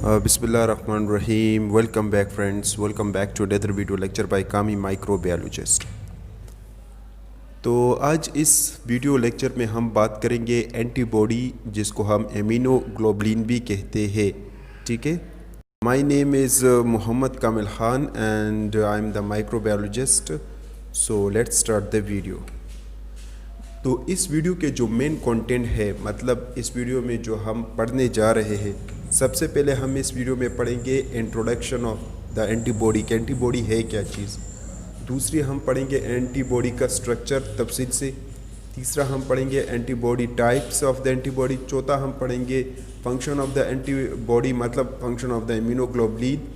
Bismillahirrahmanirrahim. Welcome back friends. Welcome back to another video lecture by कामी microbiologist. तो आज इस वीडियो लेक्चर में हम बात करेंगे एंटीबॉडी, जिसको हम इम्यूनोग्लोबुलिन भी कहते हैं। ठीक है, my name is Mohammad Kamil Khan and I am the microbiologist. So let's start the video. तो इस वीडियो के जो मेन कंटेंट है, मतलब इस वीडियो में जो हम पढ़ने जा रहे हैं, सबसे पहले हम इस वीडियो में पढ़ेंगे इंट्रोडक्शन ऑफ द एंटीबॉडी कि एंटीबॉडी है क्या चीज़। दूसरी हम पढ़ेंगे एंटीबॉडी का स्ट्रक्चर तफसील से। तीसरा हम पढ़ेंगे antibody types of the antibody. चौथा हम पढ़ेंगे फंक्शन ऑफ द एंटीबॉडी, मतलब फंक्शन ऑफ द इम्यूनोग्लोबुलिन।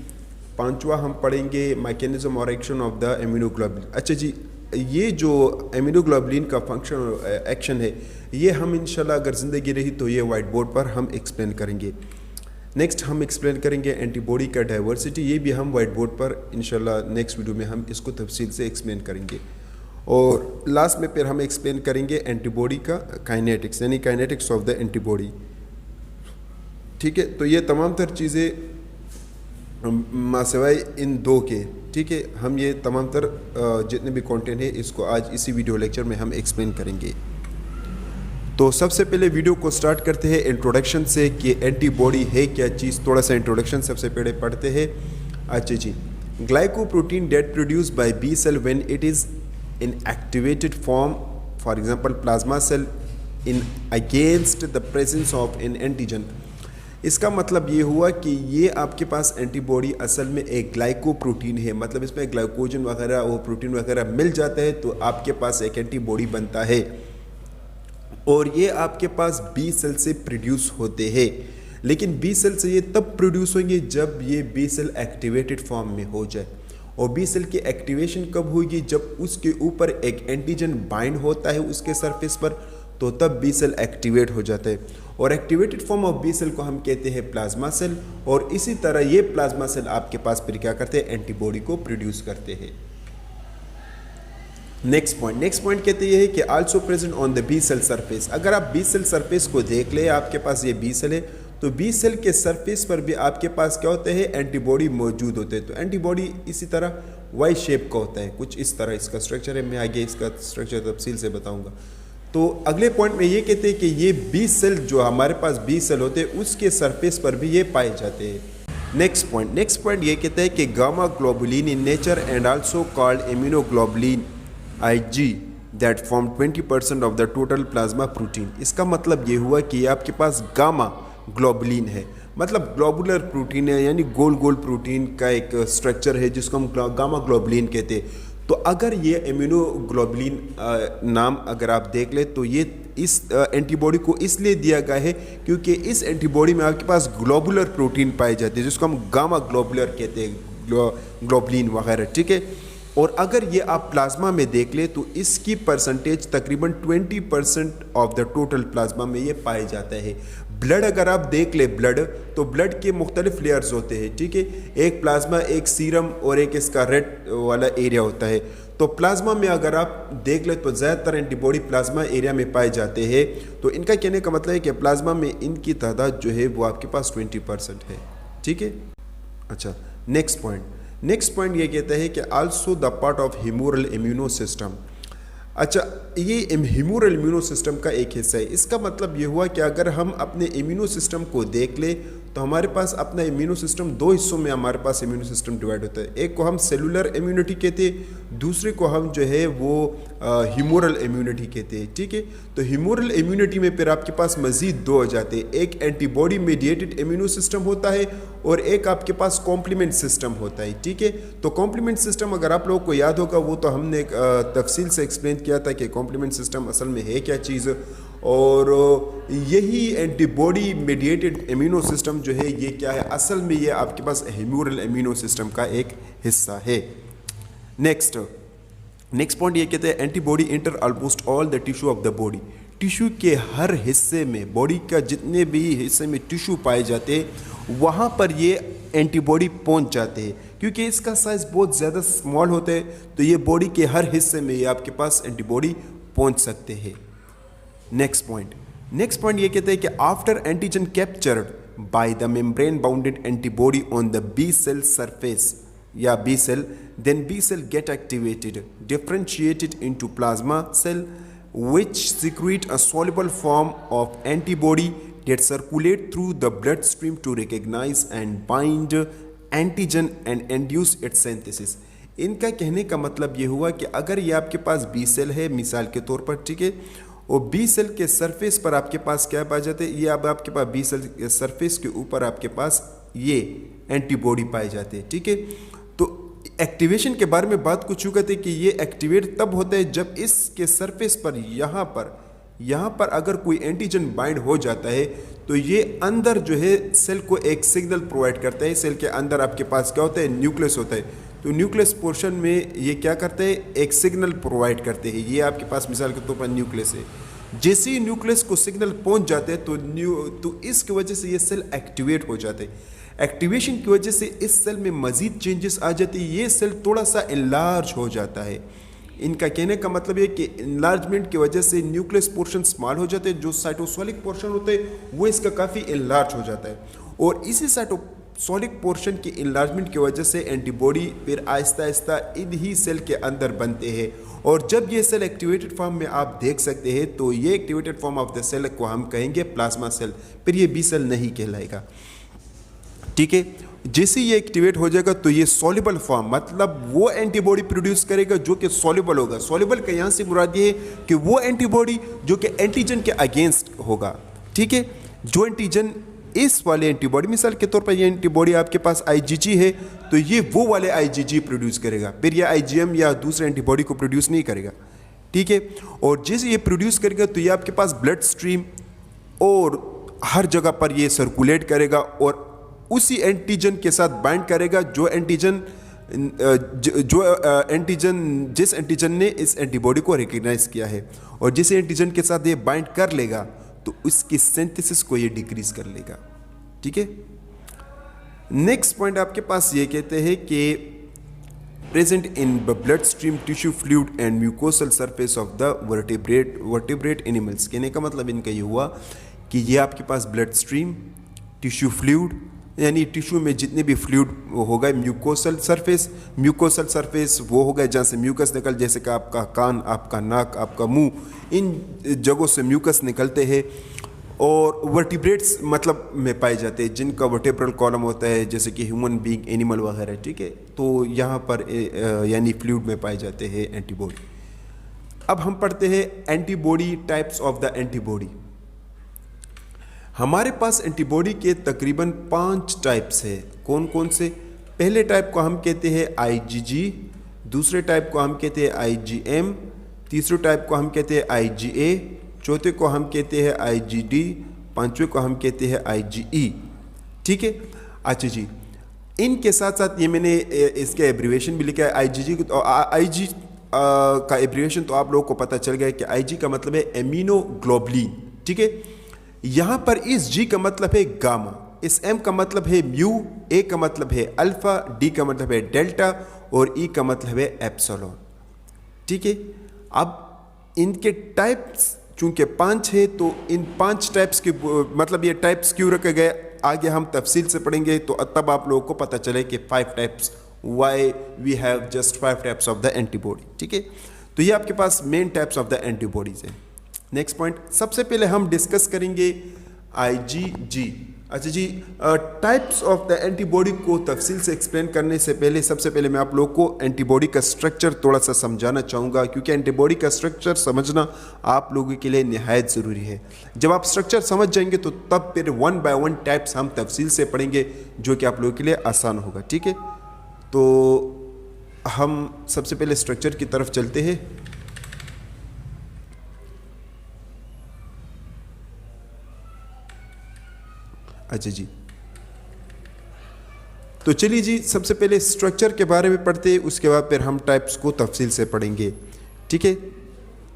पांचवा हम पढ़ेंगे मैकेनिज्म और एक्शन ऑफ द इम्यूनोग्लोबुलिन। अच्छा जी, ये जो इम्यूनोग्लोबुलिन का फंक्शन एक्शन है, ये हम इंशाल्लाह अगर ज़िंदगी रही तो ये वाइट बोर्ड पर हम एक्सप्लेन करेंगे। नेक्स्ट हम एक्सप्लेन करेंगे एंटीबॉडी का डाइवर्सिटी, ये भी हम वाइट बोर्ड पर इंशाल्लाह नेक्स्ट वीडियो में हम इसको तफसील से एक्सप्लेन करेंगे। और लास्ट में फिर हम एक्सप्लेन करेंगे एंटीबॉडी का काइनेटिक्स, यानी काइनेटिक्स ऑफ द एंटीबॉडी। ठीक है, तो ये तमाम तर चीज़ें मासिवाय इन दो के, ठीक है, हम ये तमाम तर जितने भी कंटेंट है इसको आज इसी वीडियो लेक्चर में हम एक्सप्लेन करेंगे। तो सबसे पहले वीडियो को स्टार्ट करते हैं इंट्रोडक्शन से कि एंटीबॉडी है क्या चीज़। थोड़ा सा इंट्रोडक्शन सबसे पहले पढ़ते हैं। अच्छा जी, glycoprotein that produce by B cell when it is in activated form, for example plasma cell, in against the presence of an antigen. इसका मतलब ये हुआ कि ये आपके पास एंटीबॉडी असल में एक ग्लाइकोप्रोटीन है, मतलब इसमें ग्लाइकोजन वगैरह और प्रोटीन वगैरह मिल जाता है, तो आपके पास एक एंटीबॉडी बनता है। और ये आपके पास बी सेल से प्रोड्यूस होते हैं। लेकिन बी सेल से ये तब प्रोड्यूस होंगे जब ये बी सेल एक्टिवेटेड फॉर्म में हो जाए। और बी सेल की एक्टिवेशन कब होगी? जब उसके ऊपर एक एंटीजन बाइंड होता है उसके सरफेस पर, तो तब बी सेल एक्टिवेट हो जाता है। और activated form of B cell को हम कहते हैं प्लाज्मा सेल। और इसी तरह ये प्लाज्मा सेल आपके पास फिर क्या करते हैं? एंटीबॉडी को प्रोड्यूस करते हैं। नेक्स्ट पॉइंट कहते हैं कि also present on the B cell surface. अगर आप बी सेल सरफेस को देख ले, आपके पास ये बी सेल है, तो बी सेल के सरफेस पर भी आपके पास क्या होते हैं? एंटीबॉडी मौजूद होते हैं। तो एंटीबॉडी इसी तरह वाई शेप का होता है, कुछ इस तरह इसका स्ट्रक्चर है। मैं आगे इसका स्ट्रक्चर तफसील से बताऊंगा। तो अगले पॉइंट में ये कहते हैं कि ये बी सेल जो हमारे पास बी सेल होते हैं उसके सरफेस पर भी ये पाए जाते हैं। नेक्स्ट पॉइंट ये कहता है कि gamma globulin in nature and also called immunoglobulin IG that form 20% of the total plasma protein। इसका मतलब ये हुआ कि आपके पास गामा ग्लोबुलिन है, मतलब ग्लोबुलर प्रोटीन है, यानी गोल गोल प्रोटीन का एक स्ट्रक्चर है जिसको हम गामा ग्लोबुलिन कहते हैं। तो अगर ये इम्यूनोग्लोबुलिन नाम अगर आप देख ले, तो ये इस एंटीबॉडी को इसलिए दिया गया है क्योंकि इस एंटीबॉडी में आपके पास ग्लोबुलर प्रोटीन पाए जाते हैं जिसको हम गामा ग्लोबुलर कहते हैं, ग्लोबुलिन वगैरह। ठीक है, और अगर ये आप प्लाज्मा में देख ले तो इसकी परसेंटेज तकरीबन 20% ऑफ द टोटल प्लाज्मा में ये पाए जाता है। ब्लड अगर आप देख ले, तो ब्लड के मुख्तलिफ लेयर्स होते हैं। ठीक है, एक प्लाज्मा, एक सीरम और एक इसका रेड वाला एरिया होता है। तो प्लाज्मा में अगर आप देख ले तो ज़्यादातर एंटीबॉडी प्लाज्मा एरिया में पाए जाते हैं। तो इनका कहने का मतलब है कि प्लाज्मा में इनकी तादाद जो है वो आपके पास 20% है। ठीक है, अच्छा नेक्स्ट पॉइंट ये कहता है कि also the part of humoral immuno system. अच्छा, ये ह्यूमरल इम्यूनो सिस्टम का एक हिस्सा है। इसका मतलब ये हुआ कि अगर हम अपने इम्यूनो सिस्टम को देख ले तो हमारे पास अपना इम्यूनो सिस्टम दो हिस्सों में हमारे पास इम्यूनो सिस्टम डिवाइड होता है। एक को हम सेलुलर इम्यूनिटी कहते हैं, दूसरे को हम जो है वो ह्यूमरल इम्यूनिटी कहते हैं। ठीक है, तो ह्यूमरल इम्यूनिटी में फिर आपके पास मजीद दो हो जाते हैं। एक एंटीबॉडी मेडिएटेड इम्यूनो सिस्टम होता है और एक आपके पास कॉम्प्लीमेंट सिस्टम होता है। ठीक है, तो कॉम्प्लीमेंट सिस्टम अगर आप लोगों को याद होगा, वो तो हमने तफसील से एक्सप्लेन किया था कि कॉम्प्लीमेंट सिस्टम असल में है क्या चीज़। और यही एंटीबॉडी मेडिएटेड इम्यूनो सिस्टम जो है ये क्या है? असल में ये आपके पास ह्यूमरल इम्यूनो सिस्टम का एक हिस्सा है। नेक्स्ट पॉइंट ये कहते हैं antibody inter almost all the tissue of the body. Tissue के हर हिस्से में, बॉडी का जितने भी हिस्से में टिश्यू पाए जाते हैं वहाँ पर ये एंटीबॉडी पहुँच जाते हैं। क्योंकि इसका साइज़ बहुत ज़्यादा स्मॉल होता है, तो ये बॉडी के हर हिस्से में ये आपके पास एंटीबॉडी पहुँच सकते हैं। नेक्स्ट पॉइंट ये कहते हैं कि after antigen captured by the membrane bounded antibody on the B cell surface या B cell, then B cell get activated, differentiated into plasma cell which secrete a soluble form of antibody that circulate through the bloodstream to recognize and bind antigen and induce its synthesis। इनका कहने का मतलब ये हुआ कि अगर ये आपके पास बी सेल है मिसाल के तौर पर, ठीक है, और बी सेल के सरफेस पर आपके पास क्या पाए जाते हैं, ये अब आपके पास बी सेल के सरफेस के ऊपर आपके पास ये एंटीबॉडी पाए जाते हैं, ठीक है। तो एक्टिवेशन के बारे में बात कुछ यूँ कहते हैं कि ये एक्टिवेट तब होता है जब इसके सरफेस पर यहाँ पर अगर कोई एंटीजन बाइंड हो जाता है तो ये अंदर जो है सेल को एक सिग्नल प्रोवाइड करता है। सेल के अंदर आपके पास क्या होता है, न्यूक्लियस होता है, तो न्यूक्लियस पोर्शन में ये क्या करते हैं, एक सिग्नल प्रोवाइड करते हैं। ये आपके पास मिसाल के तौर पर न्यूक्लियस है, जैसे ही न्यूक्लियस को सिग्नल पहुंच जाते हैं तो इसकी वजह से ये सेल एक्टिवेट हो जाते हैं। एक्टिवेशन की वजह से इस सेल में मजीद चेंजेस आ जाते हैं, ये सेल थोड़ा सा इनलार्ज हो जाता है। इनका कहने का मतलब ये कि इनलार्जमेंट की वजह से न्यूक्लियस पोर्शन स्मॉल हो जाते हैं, जो साइटोसोलिक पोर्शन होते हैं वो इसका काफ़ी इनलार्ज हो जाता है, और इसी साइटोसोलिक पोर्शन की इनलार्जमेंट की वजह से एंटीबॉडी फिर आहिस्ता आहिस्ता इन्हीं सेल के अंदर बनते हैं। और जब ये सेल एक्टिवेटेड फॉर्म में आप देख सकते हैं तो ये activated form of the cell को हम कहेंगे प्लाज्मा सेल, फिर ये बी सेल नहीं कहलाएगा, ठीक है। जैसे ये एक्टिवेट हो जाएगा तो ये सॉल्युबल फॉर्म, मतलब वो एंटीबॉडी प्रोड्यूस करेगा जो कि सॉल्युबल होगा। सॉल्युबल का यहाँ से मुराद ये है कि वो एंटीबॉडी जो कि एंटीजन के अगेंस्ट होगा, ठीक है। जो एंटीजन इस वाले एंटीबॉडी, मिसाल के तौर पर ये एंटीबॉडी आपके पास IgG है तो ये वो वाले IgG प्रोड्यूस करेगा, फिर ये IgM या दूसरे एंटीबॉडी को प्रोड्यूस नहीं करेगा, ठीक है। और जैसे ये प्रोड्यूस करेगा तो ये आपके पास ब्लड स्ट्रीम और हर जगह पर ये सर्कुलेट करेगा और उसी एंटीजन के साथ बाइंड करेगा जिस एंटीजन ने इस एंटीबॉडी को रिकग्नाइज किया है, और जिस एंटीजन के साथ ये बाइंड कर लेगा तो उसकी सिंथेसिस को ये डिक्रीज कर लेगा, ठीक है। नेक्स्ट पॉइंट आपके पास ये कहते हैं कि present in blood stream tissue fluid and mucosal surface of the vertebrate animals. कहने का मतलब इनका ये हुआ कि ये आपके पास ब्लड स्ट्रीम, टिश्यू फ्लूइड यानी टिश्यू में जितने भी फ्लूइड होगा, म्यूकोसल सरफेस वो होगा जहाँ से म्यूकस निकल, जैसे कि आपका कान, आपका नाक, आपका मुंह, इन जगहों से म्यूकस निकलते हैं और वर्टिब्रेट्स मतलब में पाए जाते हैं जिनका वर्टेब्रल कॉलम होता है, जैसे कि ह्यूमन बीइंग, एनिमल वगैरह, ठीक है। तो यहाँ पर यानी फ्लूइड में पाए जाते हैं एंटीबॉडी। अब हम पढ़ते हैं antibody, types of the antibody. हमारे पास एंटीबॉडी के तकरीबन 5 टाइप्स है। कौन कौन से? पहले टाइप को हम कहते हैं IgG, दूसरे टाइप को हम कहते हैं IgM, तीसरे टाइप को हम कहते हैं IgA, चौथे को हम कहते हैं IgD, पांचवें को हम कहते हैं IgE, ठीक है। अच्छा जी, इनके साथ साथ ये मैंने इसका एब्रीवेशन भी लिखा है IgG को। तो IG का एब्रीवेशन तो आप लोगों को पता चल गया कि IG का मतलब है एमिनोग्लोबुलिन, ठीक है। यहाँ पर इस G का मतलब है गामा, इस M का मतलब है म्यू, A का मतलब है अल्फा, D का मतलब है डेल्टा और E का मतलब है एप्सिलॉन, ठीक है। अब इनके टाइप्स चूंकि 5 है तो इन 5 टाइप्स के मतलब ये टाइप्स क्यों रखे गए आगे हम तफसील से पढ़ेंगे, तो तब आप लोगों को पता चले कि 5 types, why we have just 5 types of the antibody, ठीक है। तो ये आपके पास main types of the antibodies हैं। नेक्स्ट पॉइंट, सबसे पहले हम डिस्कस करेंगे IgG। अच्छा जी, टाइप्स ऑफ द एंटीबॉडी को तफसील से एक्सप्लेन करने से पहले सबसे पहले मैं आप लोग को एंटीबॉडी का स्ट्रक्चर थोड़ा सा समझाना चाहूँगा, क्योंकि एंटीबॉडी का स्ट्रक्चर समझना आप लोगों के लिए निहायत ज़रूरी है। जब आप स्ट्रक्चर समझ जाएंगे तो तब फिर 1 बाय 1 टाइप्स हम तफसील से पढ़ेंगे, जो कि आप लोगों के लिए आसान होगा, ठीक है। तो हम सबसे पहले स्ट्रक्चर की तरफ चलते हैं। अच्छा जी, तो चलिए जी, सबसे पहले स्ट्रक्चर के बारे में पढ़ते हैं, उसके बाद फिर हम टाइप्स को तफसील से पढ़ेंगे, ठीक है।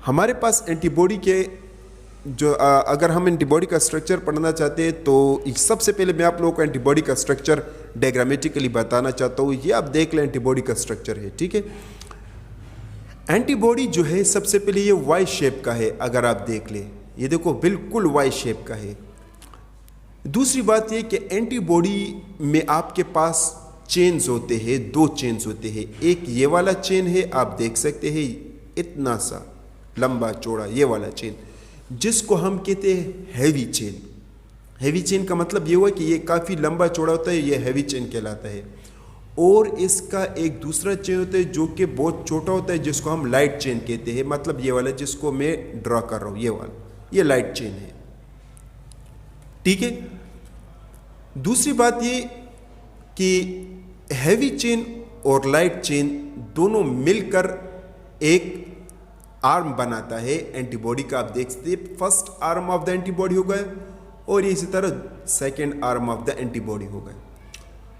हमारे पास एंटीबॉडी के जो अगर हम एंटीबॉडी का स्ट्रक्चर पढ़ना चाहते हैं तो सबसे पहले मैं आप लोगों को एंटीबॉडी का स्ट्रक्चर डायग्रामेटिकली बताना चाहता हूँ। ये आप देख लें, एंटीबॉडी का स्ट्रक्चर है, ठीक है। एंटीबॉडी जो है सबसे पहले ये वाई शेप का है। अगर आप देख लें, ये देखो बिल्कुल वाई शेप का है। दूसरी बात ये कि एंटीबॉडी में आपके पास चेन्स होते हैं, दो चेन्स होते हैं। एक ये वाला चेन है, आप देख सकते हैं इतना सा लंबा चौड़ा ये वाला चेन, जिसको हम कहते हैं हैवी चेन। हैवी चेन का मतलब ये हुआ कि ये काफ़ी लंबा चौड़ा होता है, ये हैवी चेन कहलाता है। और इसका एक दूसरा चेन होता है जो कि बहुत छोटा होता है, जिसको हम लाइट चेन कहते हैं। मतलब ये वाला जिसको मैं ड्रा कर रहा हूँ, ये वाला, ये लाइट चेन है, ठीक है। दूसरी बात ये कि हैवी चेन और लाइट चेन दोनों मिलकर एक आर्म बनाता है एंटीबॉडी का। आप देख सकते हैं first arm of the antibody हो गया और इसी तरह second arm of the antibody हो गया।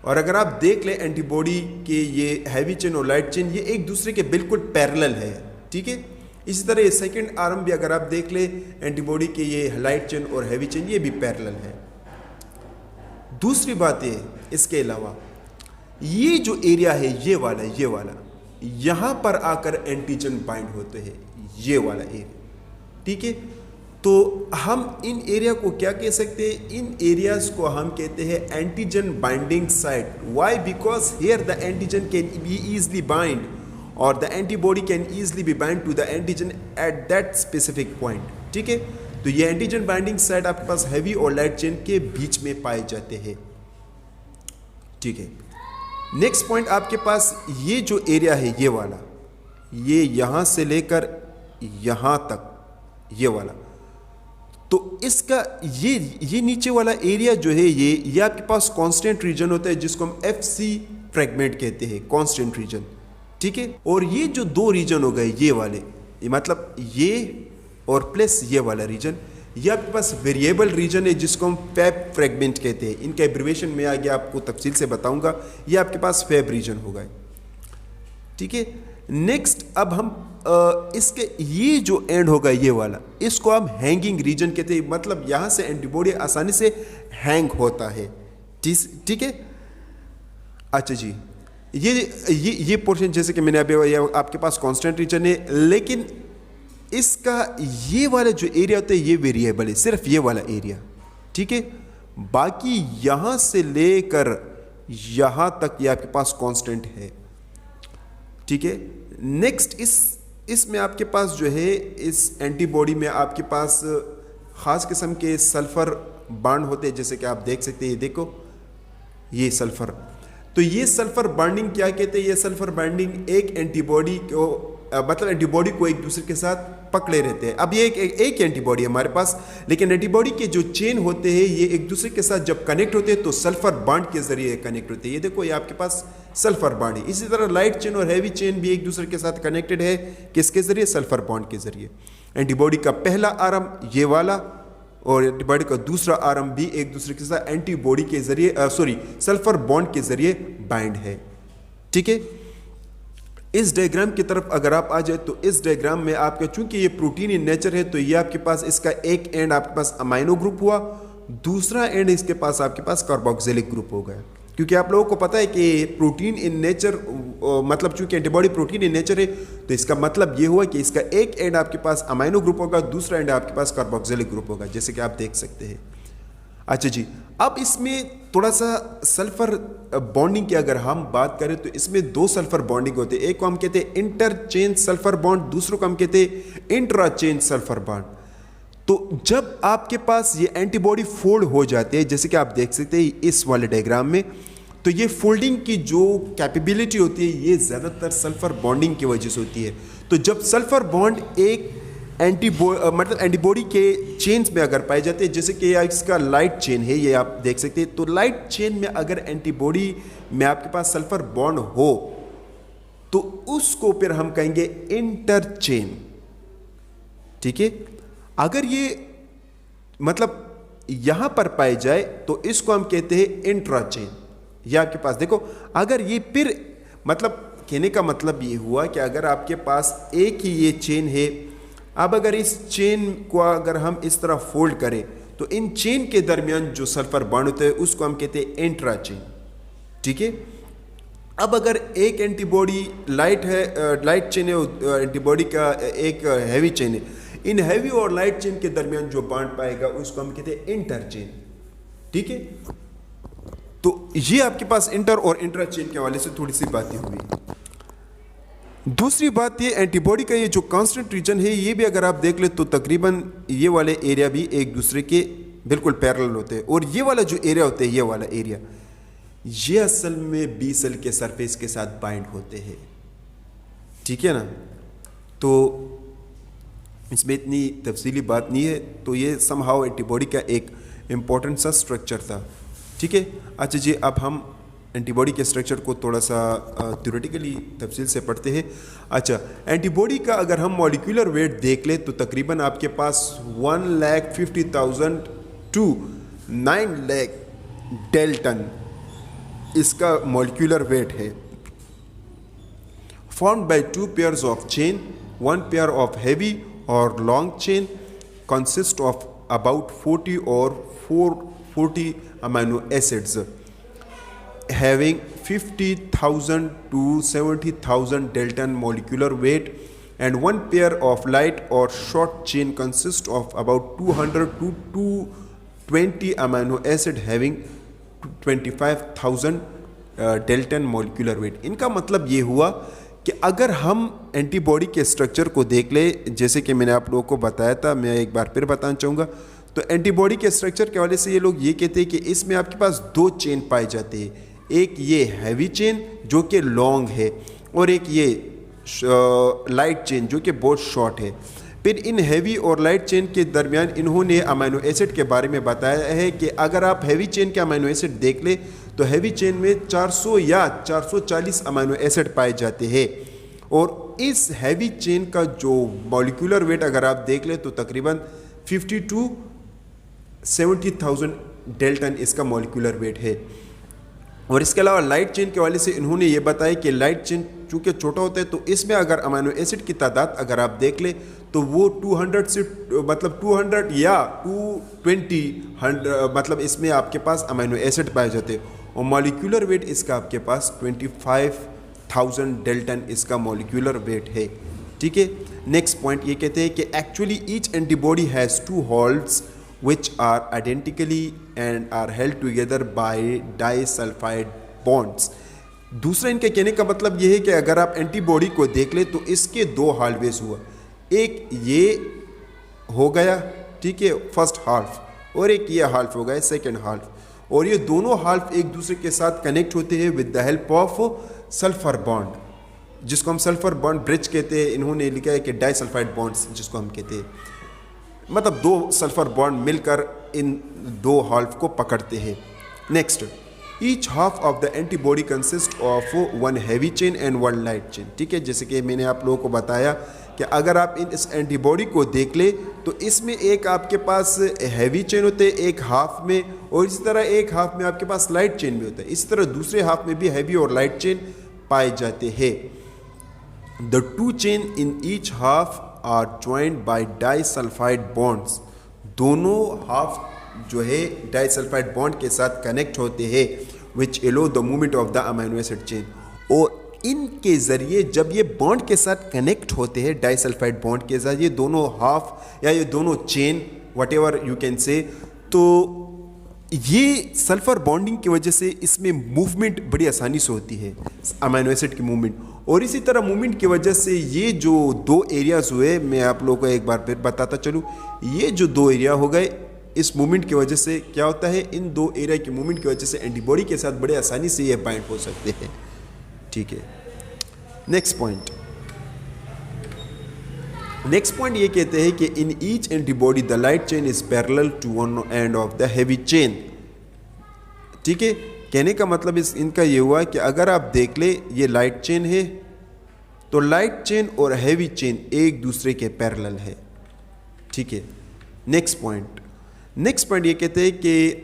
और अगर आप देख लें एंटीबॉडी के ये हैवी चेन और लाइट चेन ये एक दूसरे के बिल्कुल पैरेलल है, ठीक है। इसी तरह ये सेकेंड आर्म भी अगर आप देख लें एंटीबॉडी के ये लाइट चेन और हैवी चेन ये भी पैरेलल है। दूसरी बात ये, इसके अलावा ये जो एरिया है ये वाला यहां पर आकर एंटीजन बाइंड होते हैं, ये वाला एरिया, ठीक है। तो हम इन एरिया को क्या कह सकते हैं? इन एरियाज को हम कहते हैं antigen binding site. Why? Because here the antigen can be easily bind और the antibody can easily be bind to the antigen at that specific point, ठीक है। तो ये एंटीजन बाइंडिंग साइट आपके पास हैवी और लाइट चेन के बीच में पाए जाते हैं, ठीक है। नेक्स्ट पॉइंट आपके पास ये जो एरिया है ये वाला, ये यहां से लेकर यहां तक ये वाला, तो इसका ये नीचे वाला एरिया जो है ये आपके पास कांस्टेंट रीजन होता है, जिसको हम FC फ्रेगमेंट कहते हैं, कांस्टेंट रीजन, ठीक है। और ये जो दो रीजन हो गए ये वाले, ये मतलब ये और प्लस ये वाला रीजन, ये आपके पास वेरिएबल रीजन है जिसको हम फैब फ्रेगमेंट कहते हैं। इनका एब्रिविएशन में आगे आपको तफसील से बताऊंगा। ये आपके पास फैब रीजन होगा, ठीक है। नेक्स्ट अब हम इसके ये जो एंड होगा ये वाला, इसको हम हैंगिंग रीजन कहते हैं। मतलब यहां से एंटीबॉडी आसानी से हैंग होता है, ठीक है। अच्छा जी, ये पोर्शन जैसे कि मैंने अभी आपके पास कांस्टेंट रीजन है, लेकिन इसका ये वाला जो एरिया होता है ये वेरिएबल है, सिर्फ ये वाला एरिया, ठीक है। बाकी यहां से लेकर यहां तक ये आपके पास कांस्टेंट है, ठीक है। नेक्स्ट इसमें आपके पास जो है इस एंटीबॉडी में आपके पास खास किस्म के सल्फर बॉन्ड होते हैं, जैसे कि आप देख सकते हैं, देखो ये सल्फर। तो ये सल्फर बॉन्डिंग क्या कहते हैं? ये सल्फर बॉन्डिंग एक एंटीबॉडी को मतलब एंटीबॉडी को एक दूसरे के साथ पकड़े रहते हैं। अब ये एक एंटीबॉडी है हमारे पास, लेकिन एंटीबॉडी के जो चेन होते हैं ये एक दूसरे के साथ जब कनेक्ट होते हैं तो सल्फर बॉन्ड के जरिए कनेक्ट होते हैं। ये देखो ये आपके पास सल्फर बॉन्ड है। इसी तरह लाइट चेन और हैवी चेन भी एक दूसरे के साथ कनेक्टेड है, किसके जरिए? सल्फर बॉन्ड के जरिए। एंटीबॉडी का पहला आर्म ये वाला और एंटीबॉडी का दूसरा आर्म भी एक दूसरे के साथ एंटीबॉडी के जरिए सल्फर बॉन्ड के जरिए बाइंड है, ठीक है। इस डायग्राम की तरफ अगर आप आ जाए तो इस डायग्राम में आपका चूंकि ये प्रोटीन इन नेचर है तो ये आपके पास इसका एक एंड आपके पास अमाइनो ग्रुप हुआ, दूसरा एंड इसके पास आपके पास कार्बोक्सिलिक ग्रुप हो गया। क्योंकि आप लोगों को पता है कि प्रोटीन इन नेचर मतलब चूंकि एंटीबॉडी प्रोटीन इन नेचर है तो इसका मतलब ये हुआ कि इसका एक एंड आपके पास अमाइनो ग्रुप होगा, दूसरा एंड आपके पास कार्बोक्सिलिक ग्रुप होगा, जैसे कि आप देख सकते हैं। अच्छा जी, अब इसमें थोड़ा सा सल्फर बॉन्डिंग की अगर हम बात करें तो इसमें दो सल्फर बॉन्डिंग होते हैं। एक को हम कहते हैं इंटरचेन सल्फर बॉन्ड, दूसरों को हम कहते हैं इंट्राचेन सल्फर बॉन्ड। तो जब आपके पास ये एंटीबॉडी फोल्ड हो जाते हैं, जैसे कि आप देख सकते हैं इस वाले डायग्राम में, तो ये फोल्डिंग की जो कैपेबिलिटी होती है ये ज़्यादातर सल्फर बॉन्डिंग की वजह से होती है। तो जब सल्फर बॉन्ड एक मतलब एंटीबॉडी के चेन्स में अगर पाए जाते हैं, जैसे कि इसका लाइट चेन है, ये आप देख सकते हैं, तो लाइट चेन में अगर एंटीबॉडी में आपके पास सल्फर बॉन्ड हो तो उसको फिर हम कहेंगे इंटरचेन, ठीक है। अगर ये मतलब यहां पर पाए जाए तो इसको हम कहते हैं इंट्राचेन। ये आपके पास देखो, अगर ये फिर मतलब कहने का मतलब ये हुआ कि अगर आपके पास एक ही ये चेन है, अब अगर इस चेन को अगर हम इस तरह फोल्ड करें तो इन चेन के दरमियान जो सल्फर बॉन्ड होता है उसको हम कहते हैं इंट्राचेन, ठीक है। अब अगर एक एंटीबॉडी लाइट है, लाइट चेन है, एंटीबॉडी का एक हैवी चेन है, इन हैवी और लाइट चेन के दरमियान जो बॉन्ड पाएगा उसको हम कहते हैं इंटरचेन, ठीक है, तो ये आपके पास इंटर और इंट्रा चेन के हवाले से थोड़ी सी बातें हुई। दूसरी बात ये एंटीबॉडी का ये जो कांस्टेंट रीजन है, ये भी अगर आप देख ले तो तकरीबन ये वाले एरिया भी एक दूसरे के बिल्कुल पैरेलल होते हैं, और ये वाला जो एरिया होते हैं, ये वाला एरिया, ये असल में बी सेल के सरफेस के साथ बाइंड होते हैं। ठीक है ना, तो इसमें इतनी तफसीली बात नहीं है, तो ये समहाउ एंटीबॉडी का एक इम्पॉर्टेंट सा स्ट्रक्चर था। ठीक है, अच्छा जी, अब हम एंटीबॉडी के स्ट्रक्चर को थोड़ा सा थ्योरेटिकली तफसील से पढ़ते हैं। अच्छा, एंटीबॉडी का अगर हम मॉलिक्यूलर वेट देख ले तो तकरीबन आपके पास 1,50,000 टू 9 लाख डेल्टन इसका मॉलिक्यूलर वेट है। formed by 2 pairs of chain, 1 pair of heavy or long chain consists of about 40 or 440 amino acids having 50,000 to 70,000 Dalton molecular weight, and 1 pair of light or short chain consists of about 200 to 220 amino acid having 25,000 Dalton molecular weight। इनका मतलब ये हुआ कि अगर हम antibody के structure को देख ले, जैसे कि मैंने आप लोगों को बताया था, मैं एक बार फिर बताना चाहूँगा, तो एंटीबॉडी के स्ट्रक्चर के हवाले से ये लोग ये कहते हैं कि इसमें आपके पास 2 चेन पाए जाते हैं। एक ये हैवी चेन जो कि लॉन्ग है, और एक ये लाइट चेन जो कि बहुत शॉर्ट है। फिर इन हैवी और लाइट चेन के दरमियान इन्होंने अमीनो एसिड के बारे में बताया है कि अगर आप हैवी चेन के अमीनो एसिड देख ले तो हैवी चेन में 400 या 440 अमीनो एसिड पाए जाते हैं, और इस हैवी चेन का जो मॉलिक्यूलर वेट अगर आप देख ले तो तकरीबन 50 to 70,000 डेल्टन इसका मॉलिक्यूलर वेट है। और इसके अलावा लाइट चेन के हवाले से इन्होंने ये बताया कि लाइट चेन चूँकि छोटा होता है, तो इसमें अगर अमीनो एसिड की तादाद अगर आप देख ले तो वो 200 से मतलब 200 या 220 मतलब इसमें आपके पास अमीनो एसिड पाए जाते हैं, और मॉलिक्यूलर वेट इसका आपके पास 25,000 डेल्टन इसका मॉलिक्यूलर वेट है। ठीक है, नेक्स्ट पॉइंट ये कहते हैं कि actually each antibody has 2 holes which are identically and are held together by disulfide bonds। दूसरा इनके कहने का मतलब ये है कि अगर आप एंटीबॉडी को देख ले तो इसके 2 हाल्वेज हुआ, एक ये हो गया, ठीक है, फर्स्ट हाल्फ, और एक ये हाल्फ हो गया सेकेंड हाल्फ, और ये दोनों हाल्फ एक दूसरे के साथ कनेक्ट होते हैं with the help of sulphur bond, जिसको हम सल्फर बॉन्ड ब्रिज कहते हैं। इन्होंने लिखा है कि डाइसल्फाइड बॉन्ड्स जिसको हम कहते हैं, मतलब 2 सल्फर बॉन्ड मिलकर इन 2 हाल्फ को पकड़ते हैं। Next, each half of the antibody consist of 1 heavy chain and 1 light chain. ठीक है, जैसे कि मैंने आप लोगों को बताया कि अगर आप इस एंटीबॉडी को देख ले तो इसमें एक आपके पास हैवी चेन होते हैं एक हाफ में, और इसी तरह एक हाफ में आपके पास लाइट चेन भी होता है। इसी तरह दूसरे हाफ में भी हैवी और लाइट चेन पाए जाते हैं। The 2 chain in each half are joined by disulphide bonds. दोनों हाफ जो है डाइसल्फाइड बॉन्ड के साथ कनेक्ट होते हैं, which allow the movement of the amino acid chain. और इनके ज़रिए जब ये बॉन्ड के साथ कनेक्ट होते हैं, डाइसल्फाइड बॉन्ड के साथ, ये दोनों हाफ या ये दोनों chain whatever you can say, तो ये सल्फर बॉन्डिंग की वजह से इसमें मूवमेंट बड़ी आसानी से होती है, अमीनो एसिड की मूवमेंट। और इसी तरह मूवमेंट की वजह से ये जो 2 एरियाज़ हुए, मैं आप लोगों को एक बार फिर बताता चलूँ, ये जो 2 एरिया हो गए, इस मूवमेंट की वजह से क्या होता है, इन 2 एरिया की मूवमेंट की वजह से एंटीबॉडी के साथ बड़े आसानी से ये बाइंड हो सकते हैं। ठीक है, नेक्स्ट पॉइंट ये कहते हैं कि in each antibody the light chain is parallel to one end of the heavy chain. ठीक है, कहने का मतलब इनका ये हुआ कि अगर आप देख ले ये लाइट चेन है, तो लाइट चेन और हैवी चेन एक दूसरे के पैरेलल है। ठीक है, नेक्स्ट पॉइंट ये कहते हैं कि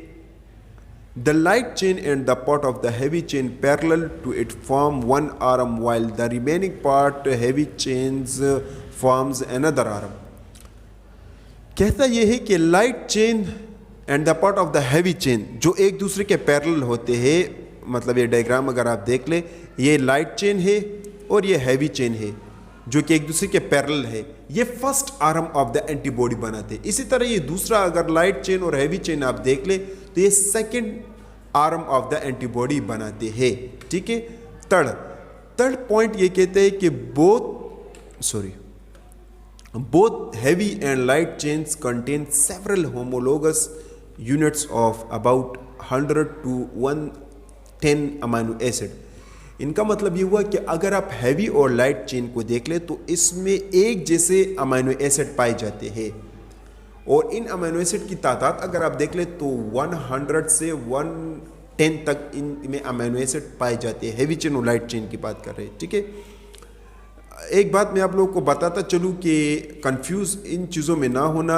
the light chain and the part of the heavy chain parallel to it form one arm, while the remaining part heavy chains forms another arm। कहता यह है कि light chain and the part of the heavy chain जो एक दूसरे के parallel होते हैं, मतलब ये डायग्राम अगर आप देख ले, ये लाइट चेन है और ये हैवी चेन है, जो कि एक दूसरे के पैरेलल है, ये first arm of the antibody बनाते हैं। इसी तरह ये दूसरा, अगर लाइट चेन और हैवी चेन आप देख ले तो ये second arm of the antibody बनाते हैं। ठीक है। थर्ड पॉइंट ये कहते हैं कि both heavy and light chains contain several homologous units of about 100 to 110 amino acid। इनका मतलब ये हुआ कि अगर आप हैवी और लाइट चेन को देख ले तो इसमें एक जैसे अमीनो एसिड पाए जाते हैं, और इन अमीनो एसिड की तादाद अगर आप देख ले तो 100 से 110 तक इनमें अमीनो एसिड पाए जाते हैं। हैवी चेन और लाइट चेन की बात कर रहे हैं। ठीक है। एक बात मैं आप लोगों को बताता चलूँ कि कंफ्यूज इन चीज़ों में ना होना,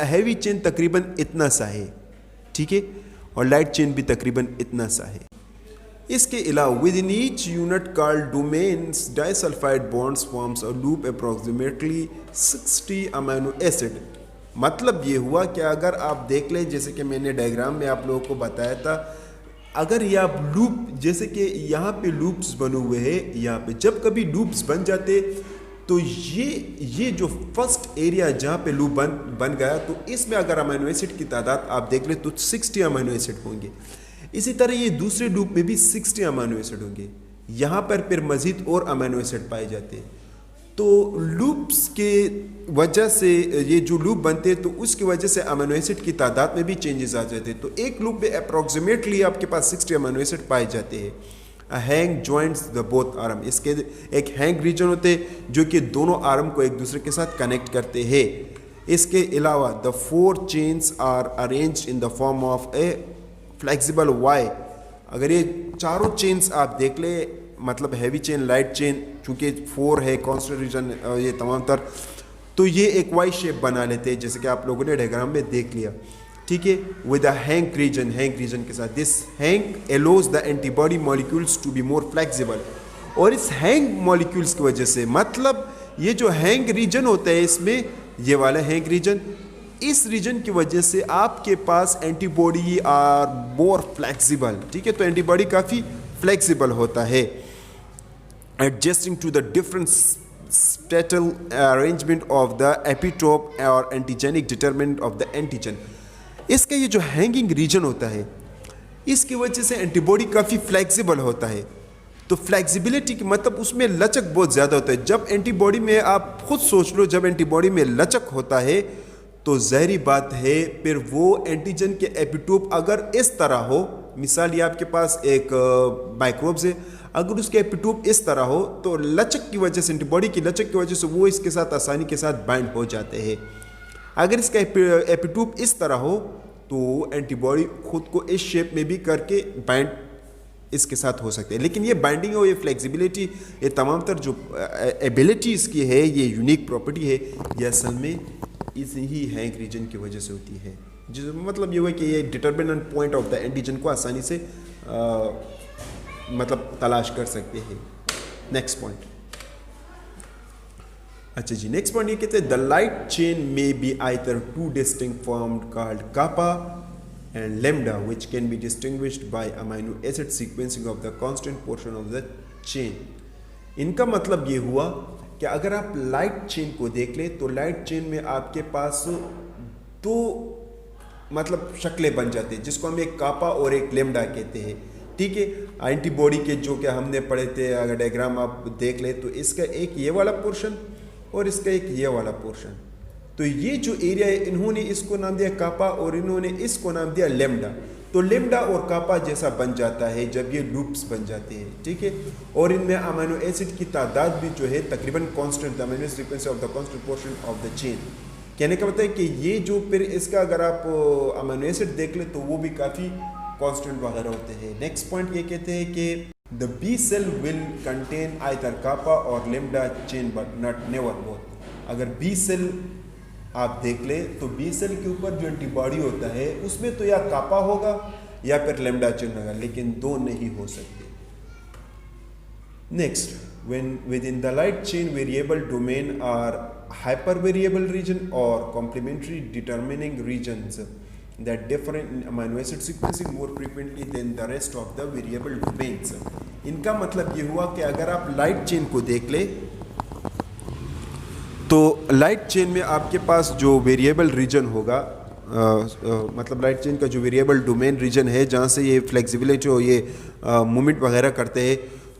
हैवी चेन तकरीबन इतना सा है, ठीक है, और लाइट चेन भी तकरीबन इतना सा है। इसके अलावा with in each unit called domains disulphide bonds forms a loop approximately 60 amino acid. मतलब ये हुआ कि अगर आप देख लें, जैसे कि मैंने डायग्राम में आप लोगों को बताया था, अगर ये आप लूप, जैसे कि यहाँ पे लूप्स बने हुए हैं, यहाँ पे जब कभी लूप्स बन जाते तो ये जो फर्स्ट एरिया जहाँ पे लूप बन गया तो इसमें अगर अमीनो एसिड की तादाद आप देख ले तो 60 अमीनो एसिड होंगे। इसी तरह ये दूसरे लूप में भी 60 अमीनो एसिड होंगे। यहाँ पर फिर मज़ीद और अमीनो एसिड पाए जाते हैं। तो लूप्स के वजह से, ये जो लूप बनते हैं तो उसकी वजह से अमीनो एसिड की तादाद में भी चेंजेस आ जाते हैं। तो एक लूप में अप्रॉक्सीमेटली आपके पास 60 अमीनो एसिड पाए जाते हैं। Hang joints the both arm, इसके एक हैंग रीजन होते हैं जो कि दोनों आर्म को एक दूसरे के साथ कनेक्ट करते हैं। इसके अलावा the 4 chains are arranged in the form of a flexible Y. अगर ये चारों चेन्स आप देख ले, मतलब हैवी चेन, लाइट चेन, चूँकि 4 है कांस्टेंट रीजन ये तमाम तर, तो ये एक वाई शेप बना लेते हैं, जैसे कि आप लोगों ने डायग्राम में देख लिया। ठीक है। विद अ हैंग रीजन के साथ, this hinge allows the antibody molecules to be more flexible. और इस हैंग मॉलिक्यूल्स की वजह से, मतलब ये जो हैंग रीजन होता है इसमें, ये वाला हैंग रीजन, इस रीजन की वजह से आपके पास एंटीबॉडी आर मोर फ्लेक्सिबल। ठीक है। तो एंटीबॉडी काफ़ी फ्लेक्सिबल होता है, adjusting to the different spatial arrangement of the epitope और antigenic determinant of the antigen. इसका ये जो हैंगिंग रीजन होता है, इसकी वजह से एंटीबॉडी काफ़ी फ्लेक्सिबल होता है। तो फ्लेक्सिबिलिटी की मतलब उसमें लचक बहुत ज़्यादा होता है। जब एंटीबॉडी में, आप खुद सोच लो, जब एंटीबॉडी में लचक होता है तो ज़ाहिरी बात है फिर वो एंटीजन के एपिटोप अगर इस तरह हो, मिसाल ये आपके पास एक माइक्रोब्स है, अगर उसके एपिटोप इस तरह हो तो लचक की वजह से, एंटीबॉडी की लचक की वजह से वो इसके साथ आसानी के साथ बाइंड हो जाते हैं। अगर इसका एपिटोप इस तरह हो तो एंटीबॉडी खुद को इस शेप में भी करके बाइंड इसके साथ हो सकते हैं। लेकिन ये बाइंडिंग और ये फ्लेक्सिबिलिटी, ये तमाम तर जो एबिलिटी इसकी है, ये यूनिक प्रॉपर्टी है, ये असल में इसी ही हैंग रीजन की वजह से होती है। जिस मतलब ये हुआ कि ये determinant point of the antigen को आसानी से मतलब तलाश कर सकते हैं। नेक्स्ट पॉइंट, अच्छा जी, नेक्स्ट पॉइंट ये कहते हैं the light chain may be either 2 distinct form called kappa and lambda which can be distinguished by amino acid sequencing of the constant portion of the chain। इनका मतलब ये हुआ कि अगर आप लाइट चेन को देख लें तो लाइट चेन में आपके पास 2 मतलब शक्लें बन जाती हैं, जिसको हम एक कापा और एक लैम्डा कहते हैं। ठीक है। एंटीबॉडी के जो कि हमने पढ़े थे, अगर डायग्राम आप देख लें तो इसका एक ये वाला पोर्शन और इसका एक ये वाला पोर्शन। तो ये जो एरिया है, इन्होंने इसको नाम दिया कापा और इन्होंने इसको नाम दिया लैम्डा। तो लैम्डा और कापा जैसा बन जाता है जब ये लूप्स बन जाते हैं। ठीक है। और इनमें अमीनो एसिड की तादाद भी जो है तकरीबन constant, amino frequency of the constant portion of the chain. कहने का मतलब है कि ये जो फिर इसका अगर आप अमीनो एसिड देख ले तो वो भी काफ़ी कांस्टेंट वगैरह होते हैं। नेक्स्ट पॉइंट ये कहते हैं कि the B cell will contain either kappa और lambda chain but not never both. अगर बी सेल आप देख लें तो बी सेल के ऊपर जो एंटीबॉडी होता है उसमें तो या कापा होगा या फिर लैम्डा चेन होगा, लेकिन 2 नहीं हो सकते। Next, when within the light chain variable domain are hyper variable region और complementary determining regions that differ in amino acid sequencing more frequently than the rest of the variable domains। इनका मतलब ये हुआ कि अगर आप light chain को देख ले तो लाइट चेन में आपके पास जो वेरिएबल रीजन होगा, मतलब लाइट चेन का जो वेरिएबल डोमेन रीजन है जहाँ से ये फ्लेक्सिबिलिटी और ये मूवमेंट वगैरह करते हैं,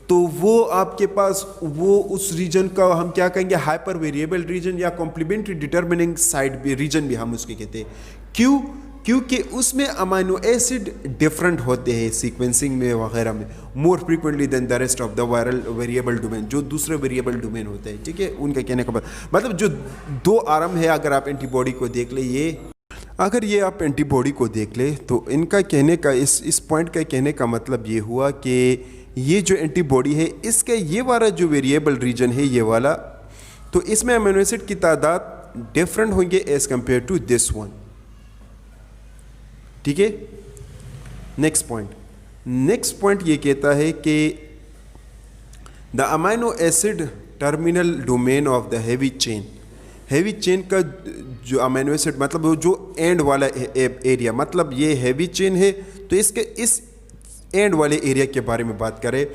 तो वो आपके पास वो उस रीजन का हम क्या कहेंगे, हाइपर वेरिएबल रीजन या कॉम्प्लीमेंट्री डिटर्मिनिंग साइड भी रीजन भी हम उसके कहते हैं। क्यों? क्योंकि उसमें अमाइनो एसिड डिफरेंट होते हैं सीक्वेंसिंग में वगैरह में more frequently than the rest of the viral variable domain, जो दूसरे वेरिएबल डोमेन होते हैं। ठीक है, उनका कहने का मतलब जो दो आर्म है, अगर आप एंटीबॉडी को देख ले, अगर ये आप एंटीबॉडी को देख ले तो इनका कहने का इस पॉइंट का कहने का मतलब ये हुआ कि ये जो एंटीबॉडी है इसका ये वाला जो वेरिएबल रीजन है ये वाला, तो इसमें अमीनो एसिड की तादाद डिफरेंट होंगे as compare to this one. ठीक है, नेक्स्ट पॉइंट ये कहता है कि the amino acid terminal domain of the heavy chain का जो अमीनो एसिड मतलब वो जो एंड वाला एरिया, मतलब ये हेवी चेन है तो इसके इस एंड वाले एरिया के बारे में बात करें,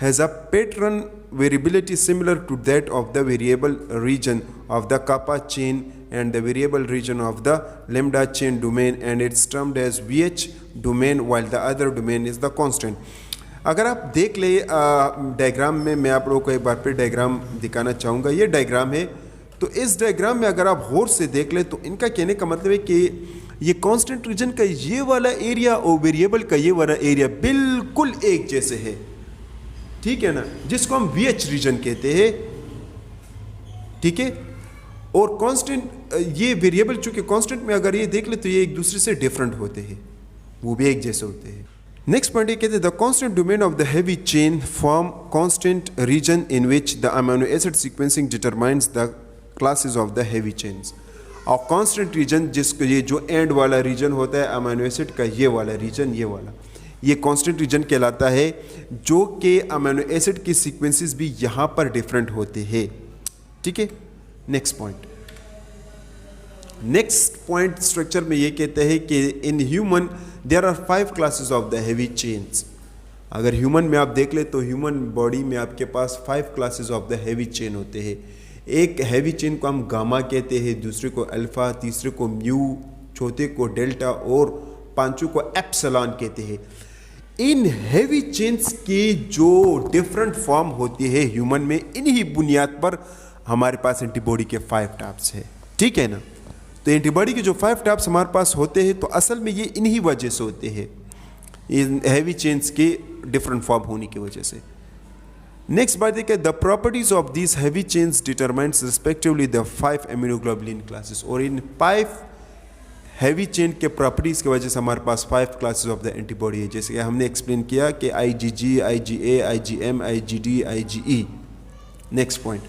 has a pattern variability similar to that of the variable region of the kappa chain and the variable region of the lambda chain domain, and it's termed as VH domain while the other domain is the constant। अगर आप देख ले diagram में, मैं आप लोगों को एक बार फिर डायग्राम दिखाना चाहूँगा। ये डायग्राम है, तो इस डायग्राम में अगर आप गौर से देख ले तो इनका कहने का मतलब है कि ये कांस्टेंट रीजन का ये वाला एरिया और वेरिएबल का ये वाला एरिया बिल्कुल एक जैसे है। ठीक है ना, जिसको हम VH रीजन कहते हैं। ठीक है, और कांस्टेंट ये वेरिएबल चूंकि कांस्टेंट में अगर ये देख ले तो ये एक दूसरे से डिफरेंट होते हैं, वो भी एक जैसे होते हैं। नेक्स्ट पॉइंट ये कहते हैं the constant domain of the heavy chain form constant region in which the amino acid sequencing determines the classes of the heavy chains. और कांस्टेंट रीजन जिसको ये जो एंड वाला रीजन होता है अमीनो एसिड का, ये वाला रीजन, ये वाला, ये कांस्टेंट रीजन कहलाता है, जो कि अमीनो एसिड की सीक्वेंसेस भी यहाँ पर डिफरेंट होते हैं। ठीक है, नेक्स्ट पॉइंट स्ट्रक्चर में ये कहते हैं कि in human there are 5 classes of the heavy chains. अगर ह्यूमन में आप देख ले तो ह्यूमन बॉडी में आपके पास 5 classes of the heavy chain होते हैं। एक हेवी चेन को हम गामा कहते हैं, दूसरे को अल्फा, तीसरे को म्यू, चौथे को डेल्टा और पांचों को एप्सिलॉन कहते हैं। इन हेवी चेन्स की जो डिफरेंट फॉर्म होती है ह्यूमन में, इन्हीं बुनियाद पर हमारे पास एंटीबॉडी के 5 टाइप्स है। ठीक है ना, तो एंटीबॉडी के जो 5 टाइप्स हमारे पास होते हैं तो असल में ये इन्हीं वजह से होते हैं, इन हेवी चेन्स के डिफरेंट फॉर्म होने की वजह से। नेक्स्ट बात है कि the properties of these heavy chains determines respectively the 5 immunoglobulin classes. और इन 5 हेवी चेन के प्रॉपर्टीज की वजह से हमारे पास 5 क्लासेस ऑफ द एंटीबॉडी है, जैसे कि हमने एक्सप्लेन किया कि IgG, IgA, IgM, IgD, IgE। Next point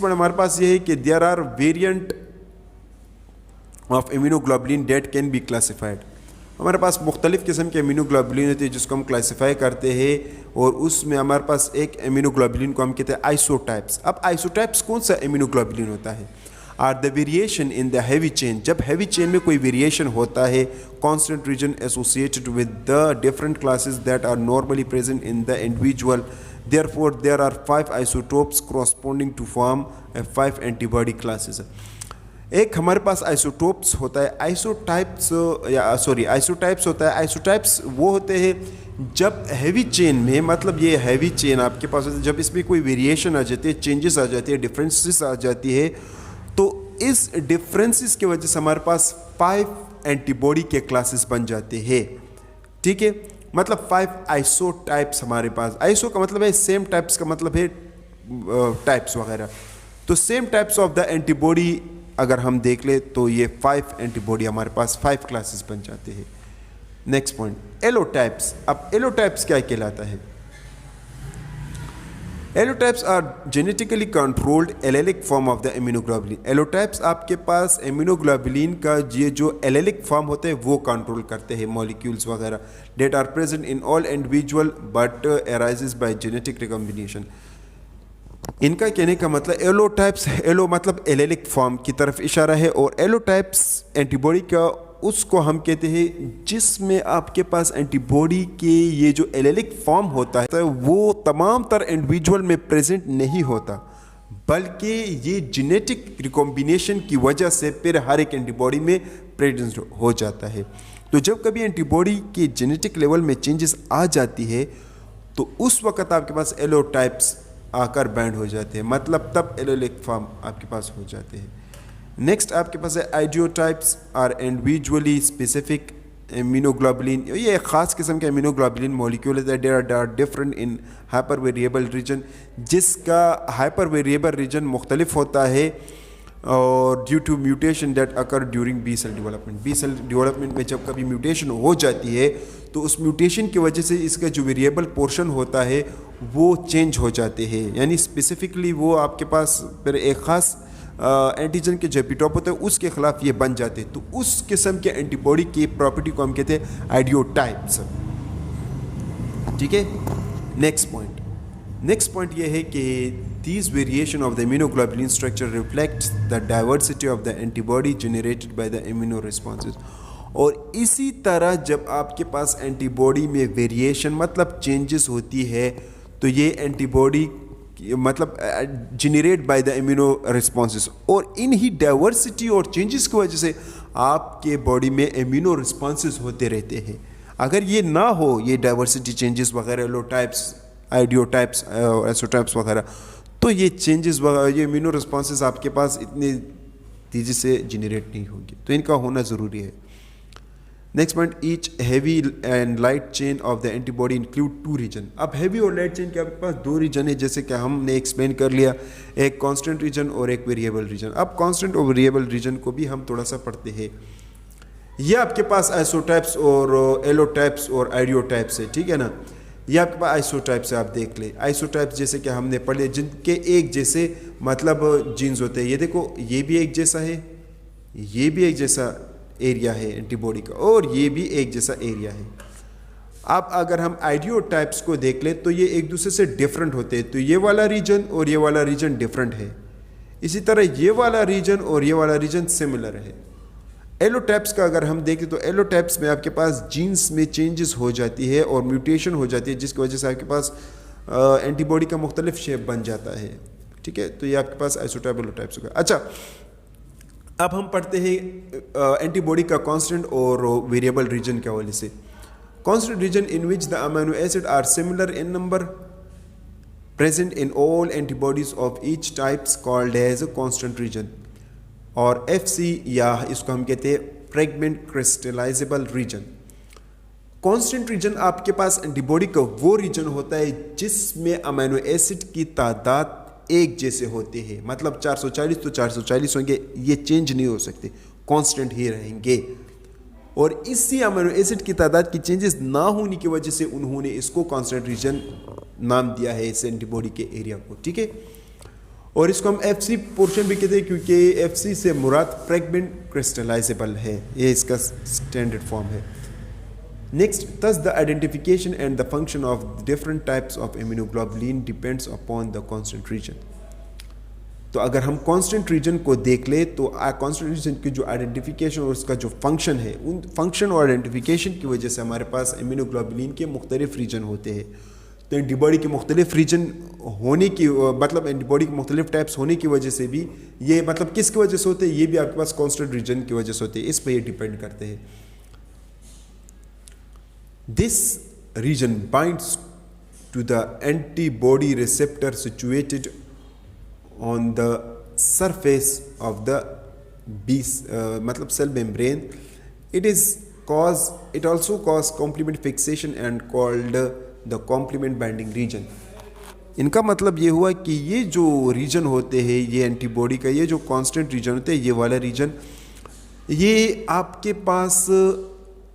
हमारे पास ये है कि there are variant of immunoglobulin that can be classified. हमारे पास मुख्तलिफ किस्म के इम्यूनोग्लोबुलिन होते हैं जिसको हम क्लासीफाई करते हैं, और उसमें हमारे पास एक इम्यूनोग्लोबुलिन को हम कहते हैं आइसोटाइप्स। अब आइसोटाइप्स कौन सा इम्यूनोग्लोबुलिन होता है? Are the variation in the heavy chain. जब हैवी चेन में कोई वेरिएशन होता है, constant region associated with the different classes that are normally present in the individual, therefore there are 5 isotopes corresponding to form 5 antibody classes। एक हमारे पास isotopes होता है, आइसोटाइप्स होता है। आइसोटाइप्स वो होते हैं जब हैवी चेन में, मतलब ये हैवी चेन आपके पास होती है, जब इसमें कोई वेरिएशन आ जाती है, चेंजेस आ जाती है, डिफरेंसेस आ जाती है, तो इस डिफरेंसेस की वजह से हमारे पास 5 एंटीबॉडी के क्लासेस बन जाते हैं। ठीक है, मतलब 5 आइसोटाइप्स हमारे पास। आइसो का मतलब है सेम, टाइप्स का मतलब है टाइप्स वगैरह। तो same types of the antibody अगर हम देख ले तो ये 5 एंटीबॉडी हमारे पास 5 क्लासेस बन जाते हैं। Next point, allotypes. अब एलोटाइप्स क्या कहलाता है? Allotypes are genetically controlled allelic form of the immunoglobulin. Allotypes आपके पास इम्यूनोग्लोबुलिन का ये जो एलेलिक फॉर्म होते हैं वो कंट्रोल करते हैं, मॉलिक्यूल्स वगैरह, that are present in all individual but arises by genetic recombination. इनका कहने का मतलब एलोटाइप्स, एलो मतलब एलेलिक फॉर्म की तरफ इशारा है, और एलोटाइप्स एंटीबॉडी का उसको हम कहते हैं जिसमें आपके पास एंटीबॉडी के ये जो एलेलिक फॉर्म होता है वो तमाम तर इंडिविजुअल में प्रेजेंट नहीं होता, बल्कि ये जेनेटिक रिकॉम्बिनेशन की वजह से फिर हर एक एंटीबॉडी में प्रेजेंट हो जाता है। तो जब कभी एंटीबॉडी के जेनेटिक लेवल में चेंजेस आ जाती है तो उस वक्त आपके पास एलोटाइप्स आकर बैंड हो जाते हैं, मतलब तब एलोलिक फॉर्म आपके पास हो जाते हैं। नेक्स्ट आपके पास है idiotypes are individually specific immunoglobulin. ये एक ख़ास किस्म के इम्यूनोग्लोबुलिन मॉलिक्यूल है that are different in hyper variable region, जिसका हाइपर वेरिएबल रीजन मुख्तलिफ होता है और due to mutation that occur during B cell development. B cell development में जब कभी म्यूटेशन हो जाती है तो उस म्यूटेशन की वजह से इसका जो वेरिएबल पोर्शन होता है वो चेंज हो जाते हैं, यानी स्पेसिफिकली वो आपके पास फिर एक ख़ास एंटीजन के जो एपिटोप होता है उसके खिलाफ ये बन जाते हैं। तो उस किस्म के एंटीबॉडी की प्रॉपर्टी को हम कहते हैं आइडियोटाइप्स। ठीक है। नेक्स्ट पॉइंट ये है कि these variation of the immunoglobulin structure reflects the diversity of the antibody generated by the immunoresponses। और इसी तरह जब आपके पास एंटीबॉडी में वेरिएशन मतलब चेंजेस होती है तो ये एंटीबॉडी मतलब generate by the immuno responses, और इन ही डाइवर्सिटी और चेंजेस की वजह से आपके बॉडी में इम्यूनो रिस्पॉन्सेस होते रहते हैं। अगर ये ना हो, ये डाइवर्सिटी चेंजेस वगैरह, एलोटाइप्स, आइडियोटाइप्स, एसोटाइप्स वगैरह, तो ये चेंजेस वगैरह, ये इम्यूनो रिस्पॉन्सेस आपके पास इतनी तेज़ी से जनरेट नहीं होंगे, तो इनका होना ज़रूरी है। Next point, each heavy and light chain of the antibody include 2 region. अब हैवी और लाइट चेन के आपके पास 2 रीजन है, जैसे कि हमने एक्सप्लेन कर लिया, एक कांस्टेंट रीजन और एक वेरिएबल रीजन। अब कांस्टेंट और वेरिएबल रीजन को भी हम थोड़ा सा पढ़ते हैं। ये आपके पास आइसोटाइप्स और एलोटाइप्स और आइडियोटाइप्स है, ठीक है ना। ये आपके पास आइसोटाइप्स है, आप देख ले। आइसोटाइप्स जैसे कि हमने पढ़े जिनके एक जैसे मतलब जीन्स होते हैं। ये देखो, ये भी एक जैसा है, ये भी एक जैसा एरिया है एंटीबॉडी का, और ये भी एक जैसा एरिया है। अब अगर हम आइडियोटाइप्स को देख ले तो ये एक दूसरे से डिफरेंट होते हैं, तो ये वाला रीजन और ये वाला रीजन डिफरेंट है। इसी तरह ये वाला रीजन और ये वाला रीजन सिमिलर है। एलोटाइप्स का अगर हम देखें तो एलोटाइप्स में आपके पास जीन्स में चेंजेस हो जाती है और म्यूटेशन हो जाती है, जिसकी वजह से आपके पास एंटीबॉडी का मुख्तलिफ शेप बन जाता है, ठीक है। तो ये आपके पास आइसोटाइप एलोटाइप्स होगा। अच्छा, अब हम पढ़ते हैं एंटीबॉडी का कांस्टेंट और वेरिएबल रीजन के हवाले से। Constant region in which the amino acid are similar in number present in all antibodies of each types called as a constant region, और FC या इसको हम कहते हैं fragment crystallizable region. Constant region आपके पास एंटीबॉडी का वो रीजन होता है जिसमें अमीनो एसिड की तादाद एक जैसे होते हैं, मतलब 440 तो 440 होंगे, ये चेंज नहीं हो सकते, कांस्टेंट ही रहेंगे। और इसी अमीनो एसिड की तादाद की चेंजेस ना होने की वजह से उन्होंने इसको कांस्टेंट रीजन नाम दिया है, इस एंटीबॉडी के एरिया को, ठीक है। और इसको हम FC पोर्शन भी कहते हैं क्योंकि FC से मुराद फ्रेगमेंट क्रिस्टलाइजेबल है, ये इसका स्टैंडर्ड फॉर्म है। Next, thus the identification and the function of different types of immunoglobulin depends upon the constant region। तो अगर हम कांस्टेंट रीजन को देख ले तो कांस्टेंट रीजन की जो आइडेंटिफिकेशन और उसका जो फंक्शन है, उन फंक्शन और आइडेंटिफिकेशन की वजह से हमारे पास इम्यूनोग्लोबुलिन के मुख्तलिफ रीजन होते हैं। तो एंटीबॉडी के मुख्तलिफ रीजन होने की मतलब एंटीबॉडी के मुख्तलिफ टाइप्स होने की वजह से भी ये मतलब किसकी वजह से होते हैं, ये भी आपके पास कांस्टेंट रीजन की वजह से होते हैं, इस पर ये डिपेंड करते हैं। This region binds to the antibody receptor situated on the surface of the मतलब cell membrane. It also cause complement fixation and called the complement binding region। इनका मतलब ये हुआ कि ये जो रीजन होते हैं, ये एंटीबॉडी का ये जो कांस्टेंट रीजन होते हैं, ये वाला रीजन, ये आपके पास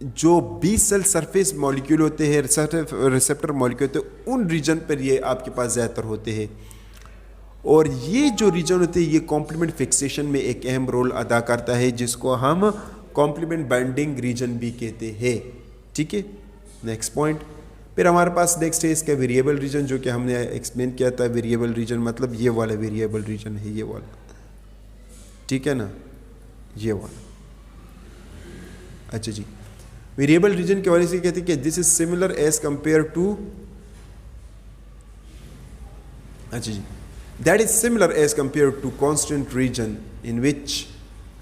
जो बी सेल सरफेस मॉलिक्यूल होते हैं, रिसेप्टर मॉलिक्यूल होते हैं, उन रीजन पर ये आपके पास ज़्यादातर होते हैं। और ये जो रीजन होते हैं ये कॉम्प्लीमेंट फिक्सेशन में एक अहम रोल अदा करता है, जिसको हम कॉम्प्लीमेंट बाइंडिंग रीजन भी कहते हैं, ठीक है। नेक्स्ट पॉइंट, फिर हमारे पास नेक्स्ट है इसका वेरिएबल रीजन, जो कि हमने एक्सप्लेन किया था। वेरिएबल रीजन मतलब ये वाला वेरिएबल रीजन है, ये वाला, ठीक है ना, ये वाला। अच्छा जी, वेरिएबल रीजन के वजह से कहते हैं कि this is similar as compare to, अच्छा जी, that is similar as compared to constant region in which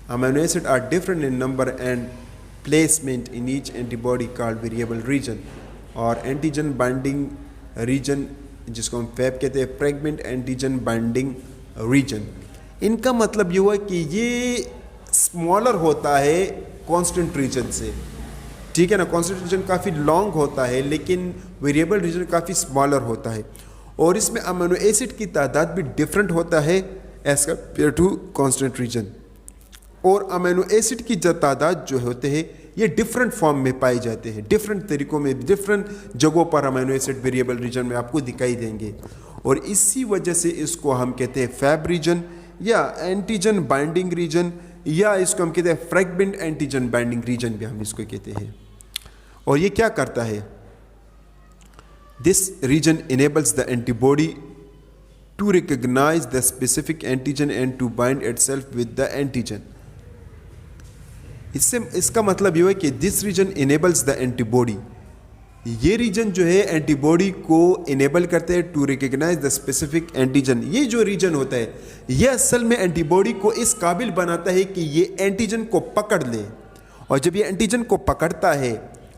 amino acids are different in number and placement in each antibody called variable region, और antigen binding reason जिसको हम fab कहते हैं, fragment antigen binding reason. इनका मतलब ये हुआ कि ये स्मॉलर होता है कांस्टेंट रीजन से, ठीक है ना। कांस्टेंट रीजन काफ़ी लॉन्ग होता है लेकिन वेरिएबल रीजन काफ़ी स्मॉलर होता है, और इसमें अमीनो एसिड की तादाद भी डिफरेंट होता है as compare to constant region. और अमीनो एसिड की जो तादाद जो होते हैं ये डिफरेंट फॉर्म में पाए जाते हैं, डिफरेंट तरीकों में, डिफरेंट जगहों पर अमीनो एसिड वेरिएबल रीजन में आपको दिखाई देंगे, और इसी वजह से इसको हम कहते हैं फैब रीजन या एंटीजन बाइंडिंग रीजन, या इसको हम कहते हैं फ्रैगमेंट एंटीजन बाइंडिंग रीजन भी हम इसको कहते हैं। और ये क्या करता है, this region enables the antibody to recognize the specific antigen and to bind itself with the antigen. इसका मतलब ये है कि this region enables the antibody, ये रीजन जो है एंटीबॉडी को इनेबल करते हैं to recognize the specific antigen. ये जो रीजन होता है ये असल में एंटीबॉडी को इस काबिल बनाता है कि ये एंटीजन को पकड़ ले, और जब ये एंटीजन को पकड़ता है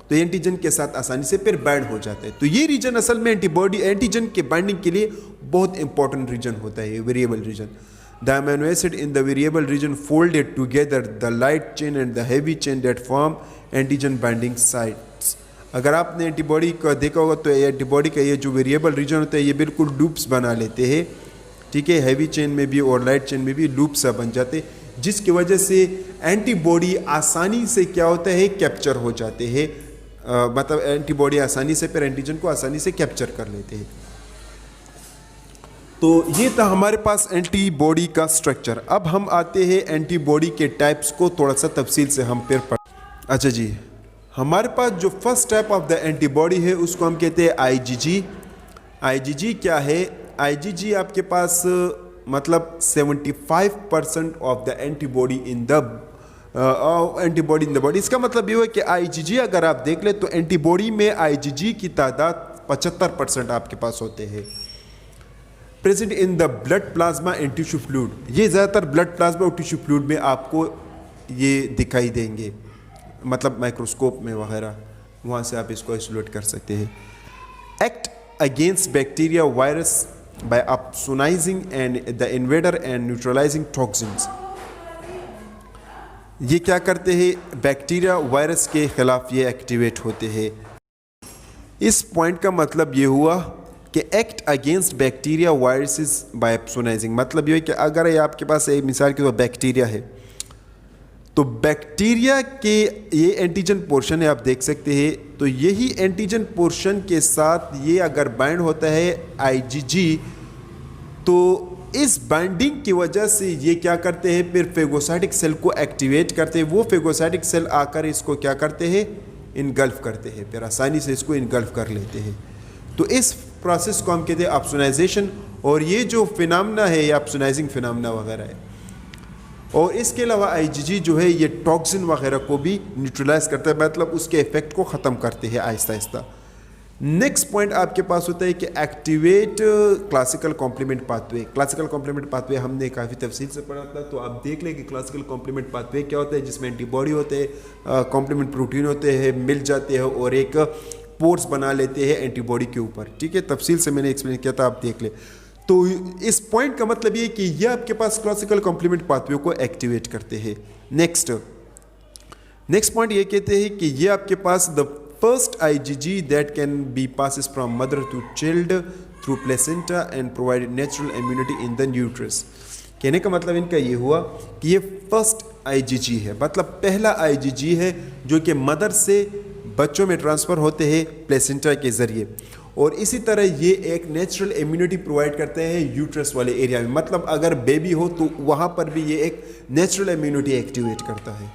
तो ये एंटीजन के साथ आसानी से फिर बाइंड हो जाता है। तो ये रीजन असल में एंटीजन के बाइंडिंग के लिए बहुत इंपॉर्टेंट रीजन होता है, variable region. The amino acid in the variable region folded together the light chain and the heavy chain that form antigen binding sites। अगर आपने एंटीबॉडी का देखा होगा तो ये एंटीबॉडी का ये जो वेरिएबल रीजन होता है ये बिल्कुल लूप्स बना लेते हैं, ठीक है। हैवी चेन में भी और लाइट चेन में भी लूप्स बन जाते हैं, जिसकी वजह से एंटीबॉडी आसानी से क्या होता है कैप्चर हो जाते हैं, मतलब एंटीबॉडी आसानी से फिर एंटीजन को आसानी से कैप्चर कर लेते हैं। तो ये था हमारे पास एंटीबॉडी का स्ट्रक्चर। अब हम आते हैं एंटीबॉडी के टाइप्स को थोड़ा सा तफसील से हम फिर पढ़। अच्छा जी, हमारे पास जो first type of the antibody है उसको हम कहते हैं आईजीजी। आईजीजी क्या है, आईजीजी आपके पास मतलब 75% of the antibody in the body. इसका मतलब ये है कि आईजीजी अगर आप देख ले तो एंटीबॉडी में आईजीजी की तादाद 75% आपके पास होते हैं। Present in the blood plasma and tissue fluid, ये ज़्यादातर ब्लड प्लाज्मा और टिश्यू फ्लूइड में आपको ये दिखाई देंगे, मतलब माइक्रोस्कोप में वगैरह, वहाँ से आप इसको आइसोलेट कर सकते हैं। Act against bacteria virus by opsonising and the invader and neutralising toxins. ये क्या करते हैं, बैक्टीरिया वायरस के खिलाफ ये एक्टिवेट होते हैं। इस पॉइंट का मतलब ये हुआ कि act against bacteria viruses by opsonising, मतलब ये है कि अगर ये आपके पास एक मिसाल के तौर बैक्टीरिया है तो बैक्टीरिया के ये एंटीजन पोर्शन है, आप देख सकते हैं। तो यही एंटीजन पोर्शन के साथ ये अगर बाइंड होता है आईजीजी, तो इस बाइंडिंग की वजह से ये क्या करते हैं, फिर फेगोसाइटिक सेल को एक्टिवेट करते हैं। वो फेगोसाइटिक सेल आकर इसको क्या करते हैं, इनगल्फ करते हैं, फिर आसानी से इसको इनगल्फ कर लेते हैं। तो इस प्रोसेस को हम कहते हैं अपसोनाइजेशन, और ये जो फिनोमेना है ये अपसोनाइजिंग फिनोमेना वगैरह है। और इसके अलावा आईजीजी जो है ये टॉक्सिन वगैरह को भी न्यूट्रलाइज करता है, मतलब उसके इफेक्ट को ख़त्म करते हैं आहिस्ता आहिस्ता। नेक्स्ट पॉइंट आपके पास होता है कि activate classical complement pathway. Classical complement pathway हमने काफ़ी तफसील से पढ़ा था, तो आप देख लें कि क्लासिकल कॉम्प्लीमेंट पाथवे क्या होता है, जिसमें एंटीबॉडी होते हैं, कॉम्प्लीमेंट प्रोटीन होते हैं, मिल जाते हैं और एक पोर्स बना लेते हैं एंटीबॉडी के ऊपर, ठीक है। तफसील से मैंने एक्सप्लेन किया था, आप देख ले। तो इस पॉइंट का मतलब ये कि ये आपके पास क्लासिकल कॉम्प्लीमेंट पाथवे को एक्टिवेट करते हैं। नेक्स्ट पॉइंट ये कहते हैं कि ये आपके पास the first IgG that can be passes from mother to child through placenta and provide natural immunity in the neonates. कहने का मतलब इनका ये हुआ कि ये फर्स्ट आईजीजी है, मतलब पहला आईजीजी है जो कि मदर से बच्चों में ट्रांसफ़र होते हैं प्लेसेंटा के ज़रिए, और इसी तरह ये एक नेचुरल इम्यूनिटी प्रोवाइड करते हैं यूट्रस वाले एरिया में, मतलब अगर बेबी हो तो वहाँ पर भी ये एक नेचुरल इम्यूनिटी एक्टिवेट करता है।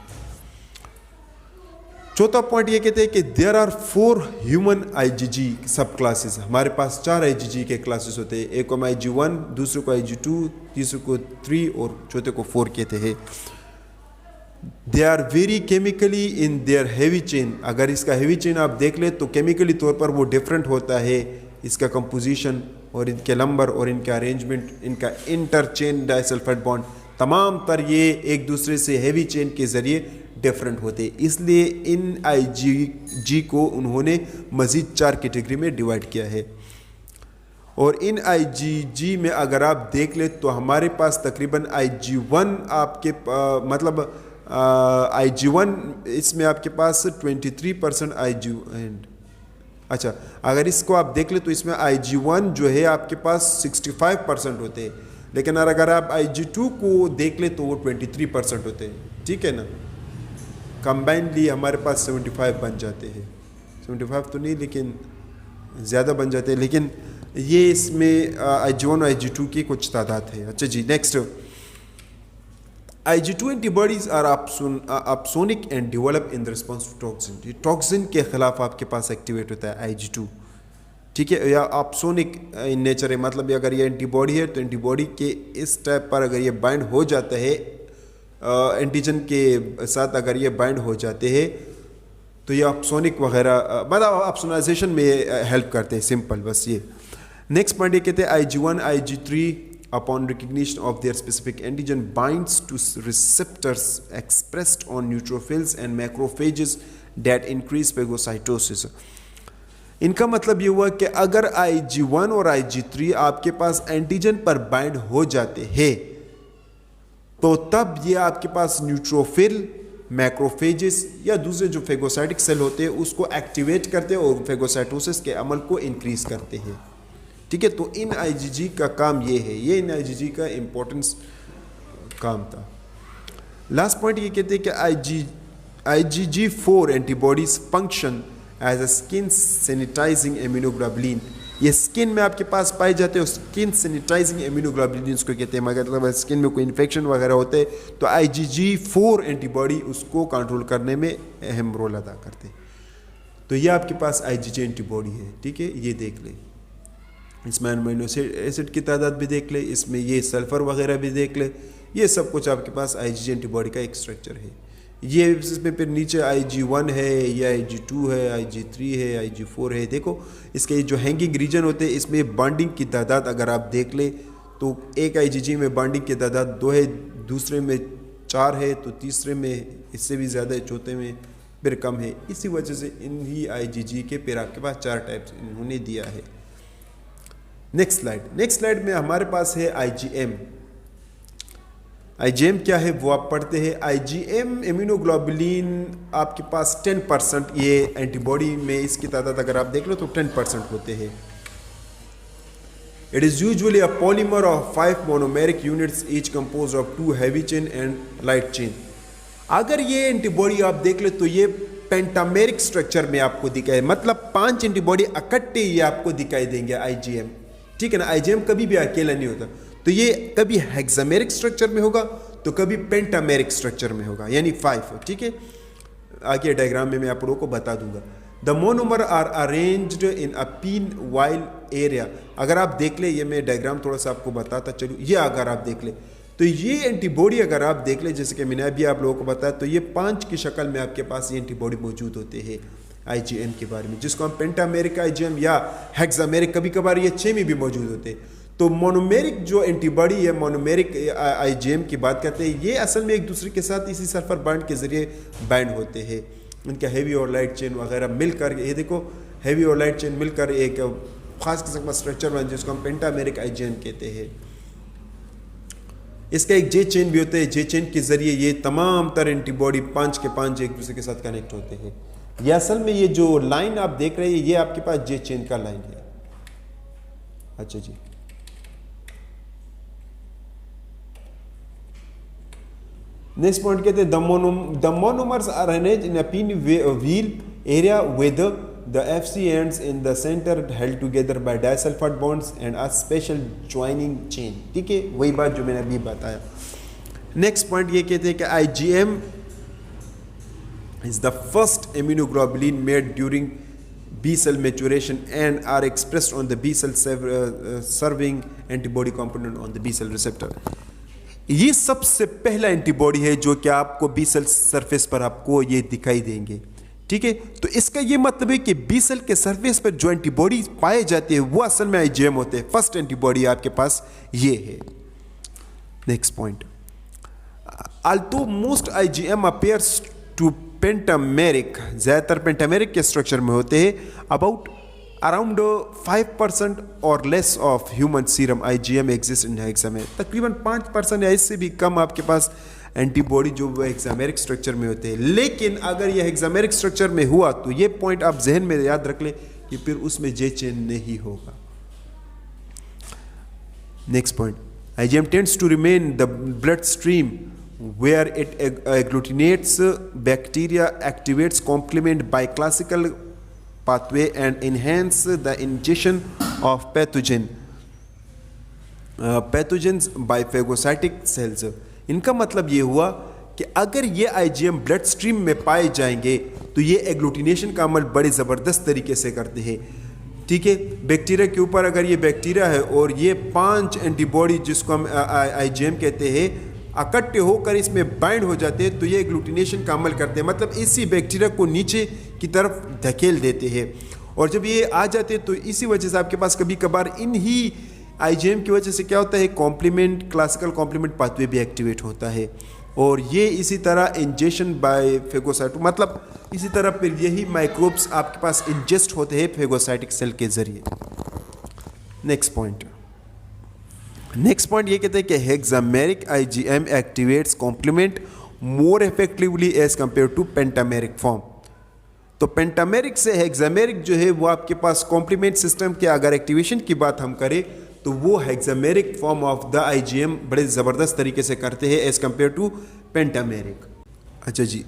चौथा पॉइंट ये कहते हैं कि देयर आर 4 ह्यूमन आईजीजी सब क्लासेस। हमारे पास 4 आईजीजी के क्लासेस होते हैं, एक को IG1, दूसरे को IG2, तीसरे को 3 और चौथे को 4 कहते हैं। They are very chemically in their heavy chain. अगर इसका हैवी चेन आप देख ले तो केमिकली तौर पर वो डिफरेंट होता है इसका कंपोजिशन, और इनके नंबर और इनका अरेंजमेंट, इनका इंटरचेन डाइसल्फाइड बॉन्ड तमाम तर ये एक दूसरे से हेवी चेन के ज़रिए डिफरेंट होते हैं। इसलिए इन IgG को उन्होंने मज़ीद 4 कैटेगरी में डिवाइड किया है। और इन IgG में अगर आप देख ले तो हमारे पास तकरीबन IG1 आपके मतलब IG1 इसमें आपके पास 23% अच्छा, अगर इसको आप देख ले तो इसमें IG1 जो है आपके पास 65% होते हैं, लेकिन अगर आप IG2 को देख ले तो वो 23% होते हैं। ठीक है ना, कंबाइनली हमारे पास 75 बन जाते हैं। 75 तो नहीं लेकिन ज़्यादा बन जाते हैं, लेकिन ये इसमें IG1 और IG2 की कुछ तादाद है। अच्छा जी, next, IG2 antibodies are opsonic and develop in the response to toxin. Toxin के खिलाफ आपके पास एक्टिवेट होता है IG2, ठीक है, या अपसोनिक इन नेचर है, मतलब अगर ये एंटीबॉडी है तो एंटीबॉडी के इस टाइप पर अगर ये बाइंड हो जाता है एंटीजन के साथ, अगर ये बाइंड हो जाते हैं तो ये अपसोनिक वगैरह मतलब अपसोनाइजेशन में हेल्प करते हैं। सिंपल बस ये। नेक्स्ट पॉइंट ये कहते हैं IG1 IG3 upon recognition of their specific antigen binds to receptors expressed on neutrophils and macrophages that increase phagocytosis। इनका मतलब ये हुआ कि अगर IG1 और IG3 आपके पास एंटीजन पर बाइंड हो जाते हैं तो तब ये आपके पास न्यूट्रोफिल, मैक्रोफेजेस या दूसरे जो फेगोसाइटिक सेल होते हैं उसको एक्टिवेट करते हैं और फेगोसाइटोसिस के अमल को इंक्रीज करते हैं। ठीक है, तो इन IgG का काम ये है, ये इन IgG का इम्पोर्टेंस काम था। लास्ट पॉइंट ये कहते हैं कि IgG4 antibodies function as a skin sensitizing immunoglobulin. ये स्किन में आपके पास पाए जाते हैं, स्किन सैनिटाइजिंग इम्यूनोग्लोबुलिन इसको कहते हैं। मतलब स्किन में कोई इन्फेक्शन वगैरह होते हैं तो IgG4 एंटीबॉडी उसको कंट्रोल करने में अहम रोल अदा करते हैं। तो ये आपके पास IgG एंटीबॉडी है। ठीक है, ये देख लें, इसमें अमीनो एसिड की तादाद भी देख ले, इसमें ये सल्फ़र वगैरह भी देख ले, ये सब कुछ आपके पास IgG एंटीबॉडी का एक स्ट्रक्चर है। ये इसमें फिर नीचे IG1 है, या IG2 है, IG3 है, IG4 है। देखो इसके जो हैंगिंग रीजन होते हैं इसमें बॉन्डिंग की तादाद अगर आप देख ले तो एक IgG में बॉन्डिंग की तादाद 2 है, दूसरे में 4 है, तो तीसरे में इससे भी ज़्यादा है, चौथे में फिर कम है। इसी वजह से इन्हीं IgG के फिर आपके पास 4 टाइप्स इन्होंने दिया है। नेक्स्ट स्लाइड में हमारे पास है IgM। IgM क्या है वो आप पढ़ते हैं। IgM इम्यूनोग्लोबुलिन आपके पास 10% ये एंटीबॉडी में इसकी तादाद अगर आप देख लो तो 10% होते हैं। It is usually a polymer of 5 monomeric units each compose of 2 heavy chain and light chain. अगर ये एंटीबॉडी आप देख ले तो ये पेंटामेरिक स्ट्रक्चर में आपको दिखाए, मतलब 5 एंटीबॉडी इकट्ठे ये आपको दिखाई देंगे IgM। ठीक है ना, IgM कभी भी अकेला नहीं होता, तो ये कभी हेक्सामेरिक स्ट्रक्चर में होगा तो कभी पेंटामेरिक स्ट्रक्चर में होगा, यानी 5। ठीक है, आगे डायग्राम में मैं आप लोगों को बता दूंगा। The monomer are arranged in a pinwheel area. अगर आप देख ले, ये मैं डायग्राम थोड़ा सा आपको बताता चलूँ, ये अगर आप देख ले तो ये एंटीबॉडी अगर आप देख ले, जैसे कि मैंने अभी आप लोगों को बताया, तो ये 5 की शक्ल में आपके पास ये एंटीबॉडी मौजूद होते हैं IgM के बारे में, जिसको हम पेंटामेरिक IgM या हेक्सामेरिक, कभी कभार ये 6 में भी मौजूद होते हैं। तो मोनोमेरिक जो एंटीबॉडी है, मोनोमेरिक IgM की बात करते हैं, ये असल में एक दूसरे के साथ इसी सल्फर बॉन्ड के ज़रिए बाइंड होते हैं। इनका हैवी और लाइट चेन वगैरह मिलकर, ये देखो हैवी और लाइट चेन मिलकर एक ख़ास किस्म का स्ट्रक्चर बन जिसको हम पेंटामेरिक IgM कहते हैं। इसका एक जे चेन भी होता है, जे चेन के ज़रिए ये तमाम तर एंटीबॉडी 5 के 5 एक दूसरे के साथ कनेक्ट होते हैं। ये असल में ये जो लाइन आप देख रहे हैं ये आपके पास जे चेन का लाइन है। अच्छा जी, नेक्स्ट पॉइंट कहते हैं the monomers are arranged in a pinwheel area with the FC ends in the center held together by disulfide bonds and a special joining chain। ठीक है, वही बात जो मैंने अभी बताया। नेक्स्ट पॉइंट ये कहते हैं कि IgM is the first immunoglobulin made during B cell maturation and are expressed on the B cell serving antibody component on the B cell receptor। ये सबसे पहला एंटीबॉडी है जो कि आपको B cell सरफेस पर आपको ये दिखाई देंगे। ठीक है। तो इसका ये मतलब है कि बी सेल के सरफेस पर जो एंटीबॉडी पाए जाते हैं वो असल में आईजीएम होते हैं। फर्स्ट एंटीबॉडी आपके पास ये है। Next point, although most IgM appears to pentameric, ज़्यादातर पेंटामेरिक के स्ट्रक्चर में होते हैं, अराउंड 5% और less of human serum IgM exist in hexameric. तकरीबन 5% या इससे भी कम आपके पास एंटीबॉडी जो वो हेक्सामेरिक स्ट्रक्चर में होते हैं। लेकिन अगर ये हेक्सामेरिक स्ट्रक्चर में हुआ तो ये पॉइंट आप जहन में याद रख लें कि फिर उसमें जे चेन नहीं होगा। Next point, IgM tends to remain the bloodstream where it agglutinates bacteria, activates complement by classical pathway and enhance the ingestion of pathogens by phagocytic cells। इनका मतलब ये हुआ कि अगर ये IgM ब्लड स्ट्रीम में पाए जाएंगे तो ये एग्लूटिनेशन का अमल बड़े ज़बरदस्त तरीके से करते हैं। ठीक है, बैक्टीरिया के ऊपर अगर ये बैक्टीरिया है और ये 5 एंटीबॉडी जिसको हम IgM कहते हैं इकट्ठे होकर इसमें बाइंड हो जाते हैं तो ये ग्लूटिनेशन का अमल करते हैं, मतलब इसी बैक्टीरिया को नीचे की तरफ धकेल देते हैं। और जब ये आ जाते हैं तो इसी वजह से आपके पास कभी कभार इन ही IgM की वजह से क्या होता है, कॉम्प्लीमेंट क्लासिकल कॉम्प्लीमेंट पाथवे भी एक्टिवेट होता है। और ये इसी तरह इंजेक्शन बाय फेगोसाइट, मतलब इसी तरह फिर यही माइक्रोब्स आपके पास इंजेस्ट होते हैं फेगोसाइटिक सेल के जरिए। नेक्स्ट पॉइंट ये कहते हैं कि hexameric IgM activates complement more effectively as compare to pentameric form. तो पेंटामेरिक से हेक्सामेरिक जो है वो आपके पास कॉम्प्लीमेंट सिस्टम के अगर एक्टिवेशन की बात हम करें तो वो हेक्सामेरिक फॉर्म ऑफ द IgM बड़े ज़बरदस्त तरीके से करते हैं एज कंपेयर टू पेंटामेरिक। अच्छा जी,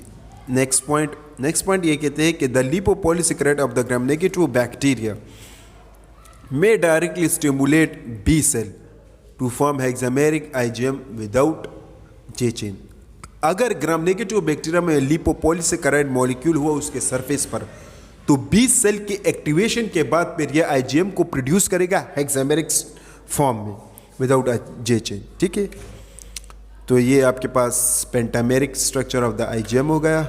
नेक्स्ट पॉइंट ये कहते हैं कि the lipopolysaccharide of the gram negative bacteria may directly stimulate B cell to form hexameric IgM without J chain। अगर ग्राम नेगेटिव बैक्टीरिया में लिपोपॉलीसेकेराइड मॉलिक्यूल हुआ उसके सरफेस पर तो बी सेल के एक्टिवेशन के बाद फिर यह IgM को प्रोड्यूस करेगा हेक्सामेरिक फॉर्म में विदाउट J chain। ठीक है, तो ये आपके पास pentameric structure of the IgM हो गया।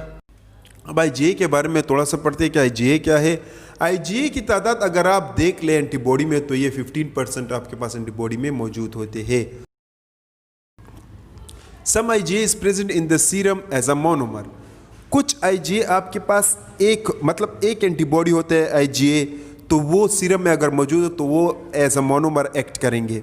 अब IgA के बारे में थोड़ा सा पढ़ते हैं कि IgA क्या है। IgA की तादाद अगर आप देख लें एंटीबॉडी में तो ये 15% आपके पास एंटीबॉडी में मौजूद होते हैं। Some IgA is present in the serum as a monomer. कुछ IgA आपके पास एक एंटीबॉडी होता है IgA, तो वो सीरम में अगर मौजूद हो तो वो एज अ मोनोमर एक्ट करेंगे।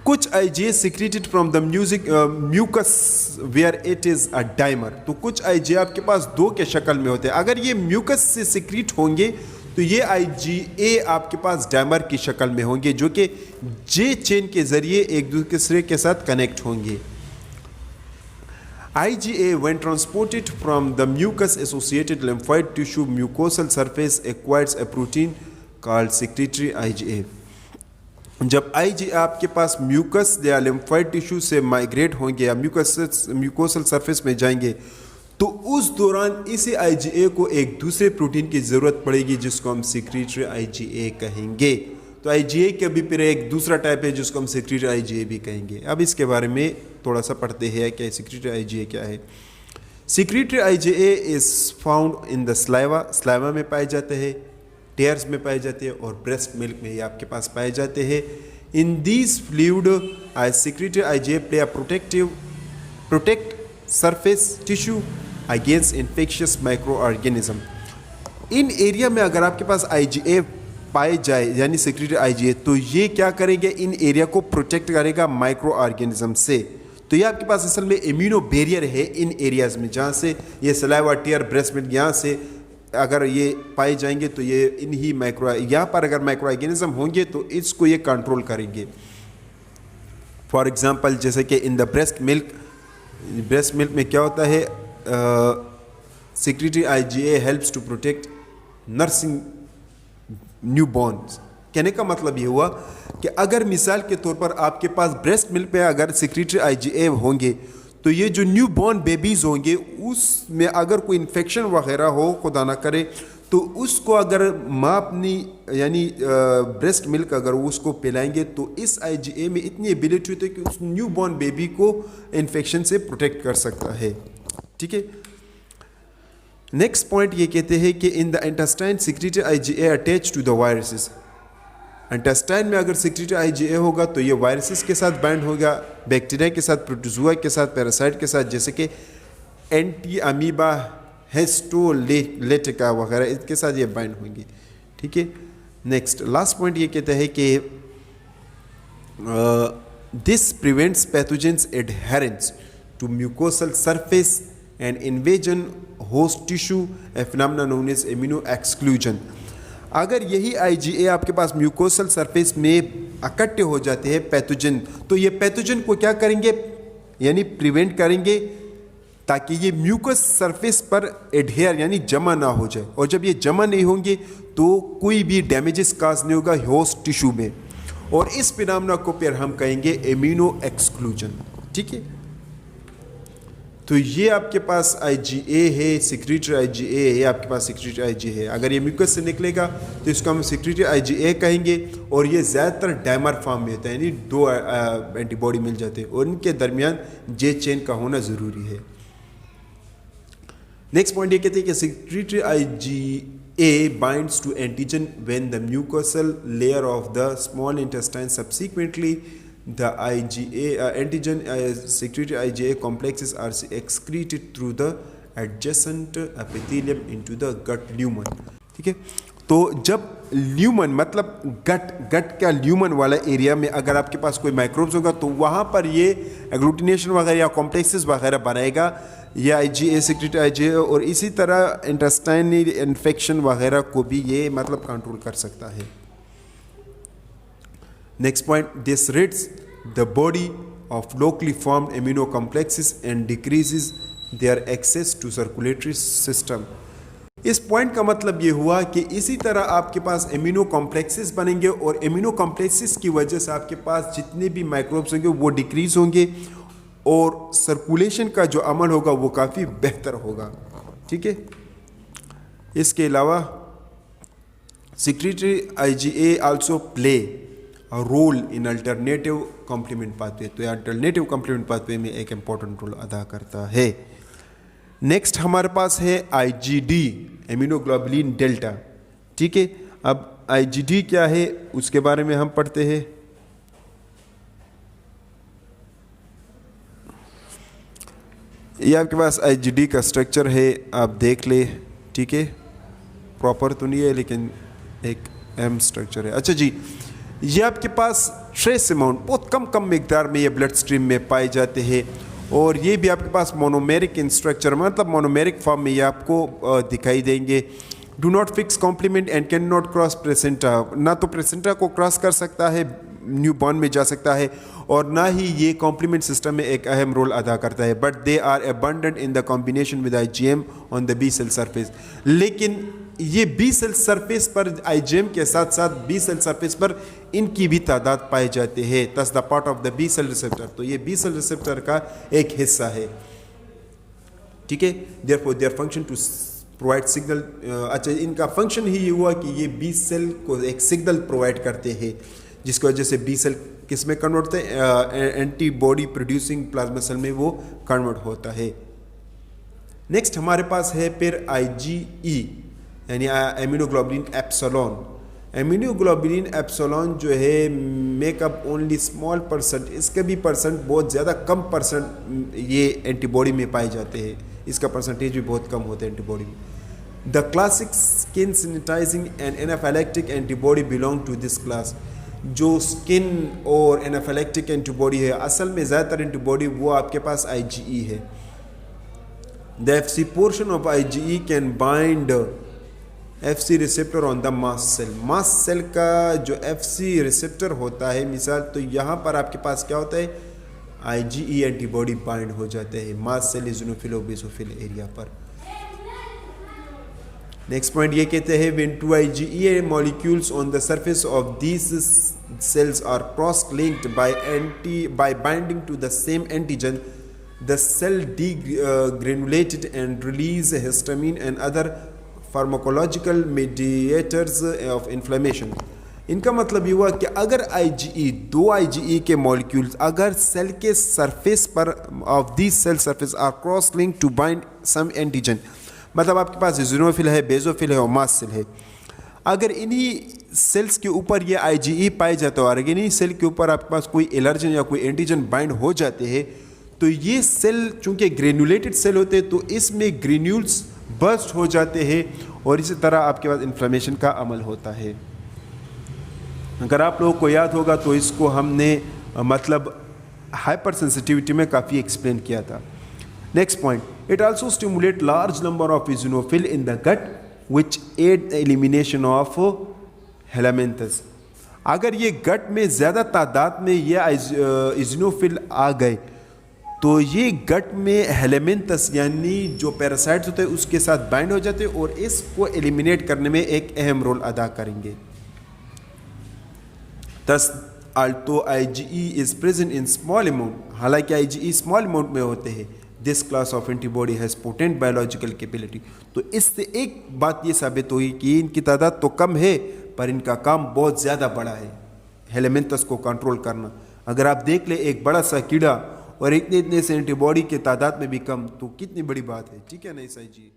कुछ IgA secreted from the mucus where it is a dimer। तो कुछ IgA आपके पास 2 के शक्ल में होते हैं। अगर ये म्यूकस से सिक्रीट होंगे तो ये IgA आपके पास डायमर की शक्ल में होंगे जो कि J चेन के जरिए एक दूसरे के साथ कनेक्ट होंगे। IgA when transported from the mucus associated lymphoid tissue mucosal surface acquires a protein called secretory IgA। जब IgA आपके पास म्यूकस या लिम्फॉइड टिश्यू से माइग्रेट होंगे या म्यूकोसल सरफेस में जाएंगे तो उस दौरान इसी IgA को एक दूसरे प्रोटीन की ज़रूरत पड़ेगी जिसको हम सिक्रीटरी IgA कहेंगे। तो IgA का भी फिर एक दूसरा टाइप है जिसको हम सिक्रीटरी IgA भी कहेंगे। अब इसके बारे में थोड़ा सा पढ़ते हैं कि सिक्रीटरी IgA क्या है। Secretory IgA is found in the saliva में पाए जाते हैं, टेयर्स में पाए जाते हैं और ब्रेस्ट मिल्क में ये आपके पास पाए जाते हैं। In these fluid secretory IgA play a protect surface tissue against infectious micro organism. In area में अगर आपके पास IgA पाए जाए यानी सिक्रीटरी IgA तो ये क्या करेंगे, इन एरिया को प्रोटेक्ट करेगा माइक्रो ऑर्गेनिज्म से। तो ये आपके पास असल में इम्यूनो बैरियर है इन एरियाज में जहाँ से ये सलाइवा, टेयर, ब्रेस्ट मिल्क यहाँ से अगर ये पाए जाएंगे तो ये इन्हीं यहाँ पर अगर माइक्रो ऑर्गेनिज्म होंगे तो इसको ये कंट्रोल करेंगे। फॉर एग्जांपल जैसे कि इन द ब्रेस्ट मिल्क में क्या होता है, secretory IgA helps to protect nursing newborns. कहने का मतलब ये हुआ कि अगर मिसाल के तौर पर आपके पास ब्रेस्ट मिल्क में अगर सिक्रीटरी IgA होंगे तो ये जो न्यू बॉर्न बेबीज़ होंगे उसमें अगर कोई इन्फेक्शन वगैरह हो खुदा ना करे तो उसको अगर माँ अपनी यानी ब्रेस्ट मिल्क अगर उसको पिलाएंगे तो इस IgA में इतनी एबिलिटी होती है कि उस न्यू बॉर्न बेबी को इन्फेक्शन से प्रोटेक्ट कर सकता है। ठीक है, नेक्स्ट पॉइंट ये कहते हैं कि in the intestine secretory IgA attach to the viruses. Intestine में अगर सिक्रेटरी IgA होगा तो ये वायरसेस के साथ बाइंड होगा, बैक्टीरिया के साथ, प्रोटोजोआ के साथ, पैरासाइट के साथ, जैसे कि एंटी अमीबा, हिस्टोलेटिका वगैरह, इसके साथ ये बाइंड होंगी। ठीक है। नेक्स्ट लास्ट पॉइंट ये कहता है कि this prevents pathogens adherence to mucosal surface and invasion host tissue, a phenomena known as immuno exclusion. अगर यही IgA आपके पास म्यूकोसल सरफेस में इकट्ठे हो जाते हैं पैथोजन, तो ये पैथोजन को क्या करेंगे, यानी प्रिवेंट करेंगे ताकि ये म्यूकस सरफेस पर एडहेयर यानी जमा ना हो जाए, और जब ये जमा नहीं होंगे तो कोई भी डैमेजेस काज नहीं होगा होस्ट टिश्यू में, और इस फिनोमेना को फिर हम कहेंगे इम्यूनो एक्सक्लूजन। ठीक है। तो ये आपके पास IgA है, सिक्रेटरी IgA है, आपके पास सिक्रेटरी IgA है। अगर ये म्यूकस से निकलेगा तो इसको हम सिक्रेटरी IgA कहेंगे, और ये ज़्यादातर डायमर फॉर्म में होता है, यानी दो एंटीबॉडी मिल जाते हैं और इनके दरमियान J चेन का होना ज़रूरी है। नेक्स्ट पॉइंट ये कहते हैं कि secretary IgA binds to antigen when the mucosal layer of the small intestine subsequently the antigen secretory IgA complexes are excreted through the adjacent epithelium into the gut lumen। ठीक है। तो जब lumen मतलब गट का ल्यूमन वाला area में अगर आपके पास कोई माइक्रोब्स होगा तो वहाँ पर ये एग्लूटिनेशन वगैरह या कॉम्प्लेक्सेस वगैरह बनाएगा, ये IgA सिक्रेटरी IgA, और इसी तरह इंटेस्टाइनल इन्फेक्शन वगैरह को भी ये मतलब कंट्रोल कर सकता है। Next point, this rids the body of locally formed immuno complexes and decreases their access to circulatory system. इस पॉइंट का मतलब ये हुआ कि इसी तरह आपके पास इम्यूनो कॉम्प्लेक्सेस बनेंगे, और इम्यूनो कॉम्प्लेक्सेस की वजह से आपके पास जितने भी माइक्रोब्स होंगे वो डिक्रीज होंगे, और सर्कुलेशन का जो अमल होगा वो काफ़ी बेहतर होगा। ठीक है। इसके अलावा secretory IgA also play a role in alternative complement pathway. तो अल्टरनेटिव कॉम्प्लीमेंट पाथवे में एक इम्पॉर्टेंट रोल अदा करता है। नेक्स्ट हमारे पास है IgD, इम्यूनोग्लोबुलिन डेल्टा। ठीक है। अब IgD क्या है उसके बारे में हम पढ़ते हैं। ये आपके पास IgD का स्ट्रक्चर है, आप देख ले। ठीक है। प्रॉपर तो नहीं है लेकिन एक अहम स्ट्रक्चर है। अच्छा जी, ये आपके पास ट्रेस अमाउंट बहुत कम मिकदार में ये ब्लड स्ट्रीम में पाए जाते हैं, और ये भी आपके पास मोनोमेरिक इन स्ट्रक्चर मतलब मोनोमेरिक फॉर्म में ये आपको दिखाई देंगे। Do not fix complement and can not cross placenta. ना तो प्लेसेंटा को क्रॉस कर सकता है, न्यू बॉर्न में जा सकता है, और ना ही ये कॉम्प्लीमेंट सिस्टम में एक अहम रोल अदा करता है। But they are abundant in the combination with IgM on the B cell surface. लेकिन ये बी सेल सरफेस पर IgM के साथ साथ बी सेल सरफेस पर इनकी भी तादाद पाए जाते हैं। Thus the part of the B cell receptor. तो ये बी सेल रिसेप्टर का एक हिस्सा है। ठीक है। Therefore their function to provide signal. अच्छा, इनका फंक्शन ही ये हुआ कि ये बी सेल को एक सिग्नल प्रोवाइड करते हैं, जिसकी वजह से बी सेल किस में कन्वर्ट होते हैं, एंटीबॉडी प्रोड्यूसिंग प्लाज्मा सेल में वो कन्वर्ट होता है। नेक्स्ट हमारे पास है फिर IgE यानी इम्यूनोग्लोबुलिन एप्सिलॉन। इम्यूनोग्लोबुलिन एप्सिलॉन जो है मेकअप ओनली स्मॉल परसेंट, इसके भी परसेंट बहुत ज़्यादा कम परसेंट ये एंटीबॉडी में पाए जाते हैं, इसका परसेंटेज भी बहुत कम होता है एंटीबॉडी में। The classic skin sensitizing and anaphylactic antibody belong to this class. जो स्किन और एनाफाइलैक्टिक एंटीबॉडी है, असल में ज़्यादातर एंटीबॉडी वो आपके पास IgE है। The FC portion of IgE can bind FC receptor on the mast cell. Mast cell का जो FC रिसेप्टर होता है मिसाल, तो यहाँ पर आपके पास क्या होता है, IgE एंटीबॉडी बाइंड हो जाते हैं मास्ट सेल इज़ोनोफिल और बेसोफिल एरिया पर। नेक्स्ट पॉइंट ये कहते हैं when two IgE molecules on the surface of these cells are cross-linked by binding to the same antigen, the cell degranulated and release histamine and other pharmacological mediators of inflammation। इनका मतलब ये हुआ कि अगर दो IgE के molecules अगर cell के सरफेस पर of this cell surface are cross link to bind some antigen, मतलब आपके पास इज़िनोफिल है, बेसोफिल है और मास्ट सेल है। अगर इन्हीं सेल्स के ऊपर ये IgE पाए जाते हो और अगर इन्हीं सेल के ऊपर आपके पास कोई एलर्जन या कोई एंटीजन बाइंड हो जाते हैं तो ये सेल चूंकि ग्रेनुलेटेड सेल होते हैं तो इसमें ग्रेन्यूल्स बर्स्ट हो जाते हैं और इसी तरह आपके पास इन्फ्लेमेशन का अमल होता है। अगर आप लोगों को याद होगा तो इसको हमने मतलब हाइपर सेंसिटिविटी में काफ़ी एक्सप्लेन किया था। Next point, it also stimulate large number of eosinophil in the gut which aid elimination of helminths. अगर ये गट में ज़्यादा तादाद में ये इज़िनोफिल आ गए तो ये गट में हेलामेंथस यानी जो पैरासाइट्स होते हैं उसके साथ बाइंड हो जाते हैं और इसको एलिमिनेट करने में एक अहम रोल अदा करेंगे। Thus, although IgE is present in small amount, हालांकि IgE स्मॉल अमाउंट में होते हैं, this class of antibody has potent biological capability. तो इससे एक बात ये साबित हुई कि इनकी तादाद तो कम है पर इनका काम बहुत ज़्यादा बड़ा है, हेलामेंथस को कंट्रोल करना। अगर आप देख ले एक बड़ा सा कीड़ा और इतने से एंटीबॉडी के तादाद में भी कम, तो कितनी बड़ी बात है, ठीक है ना ईसाई जी।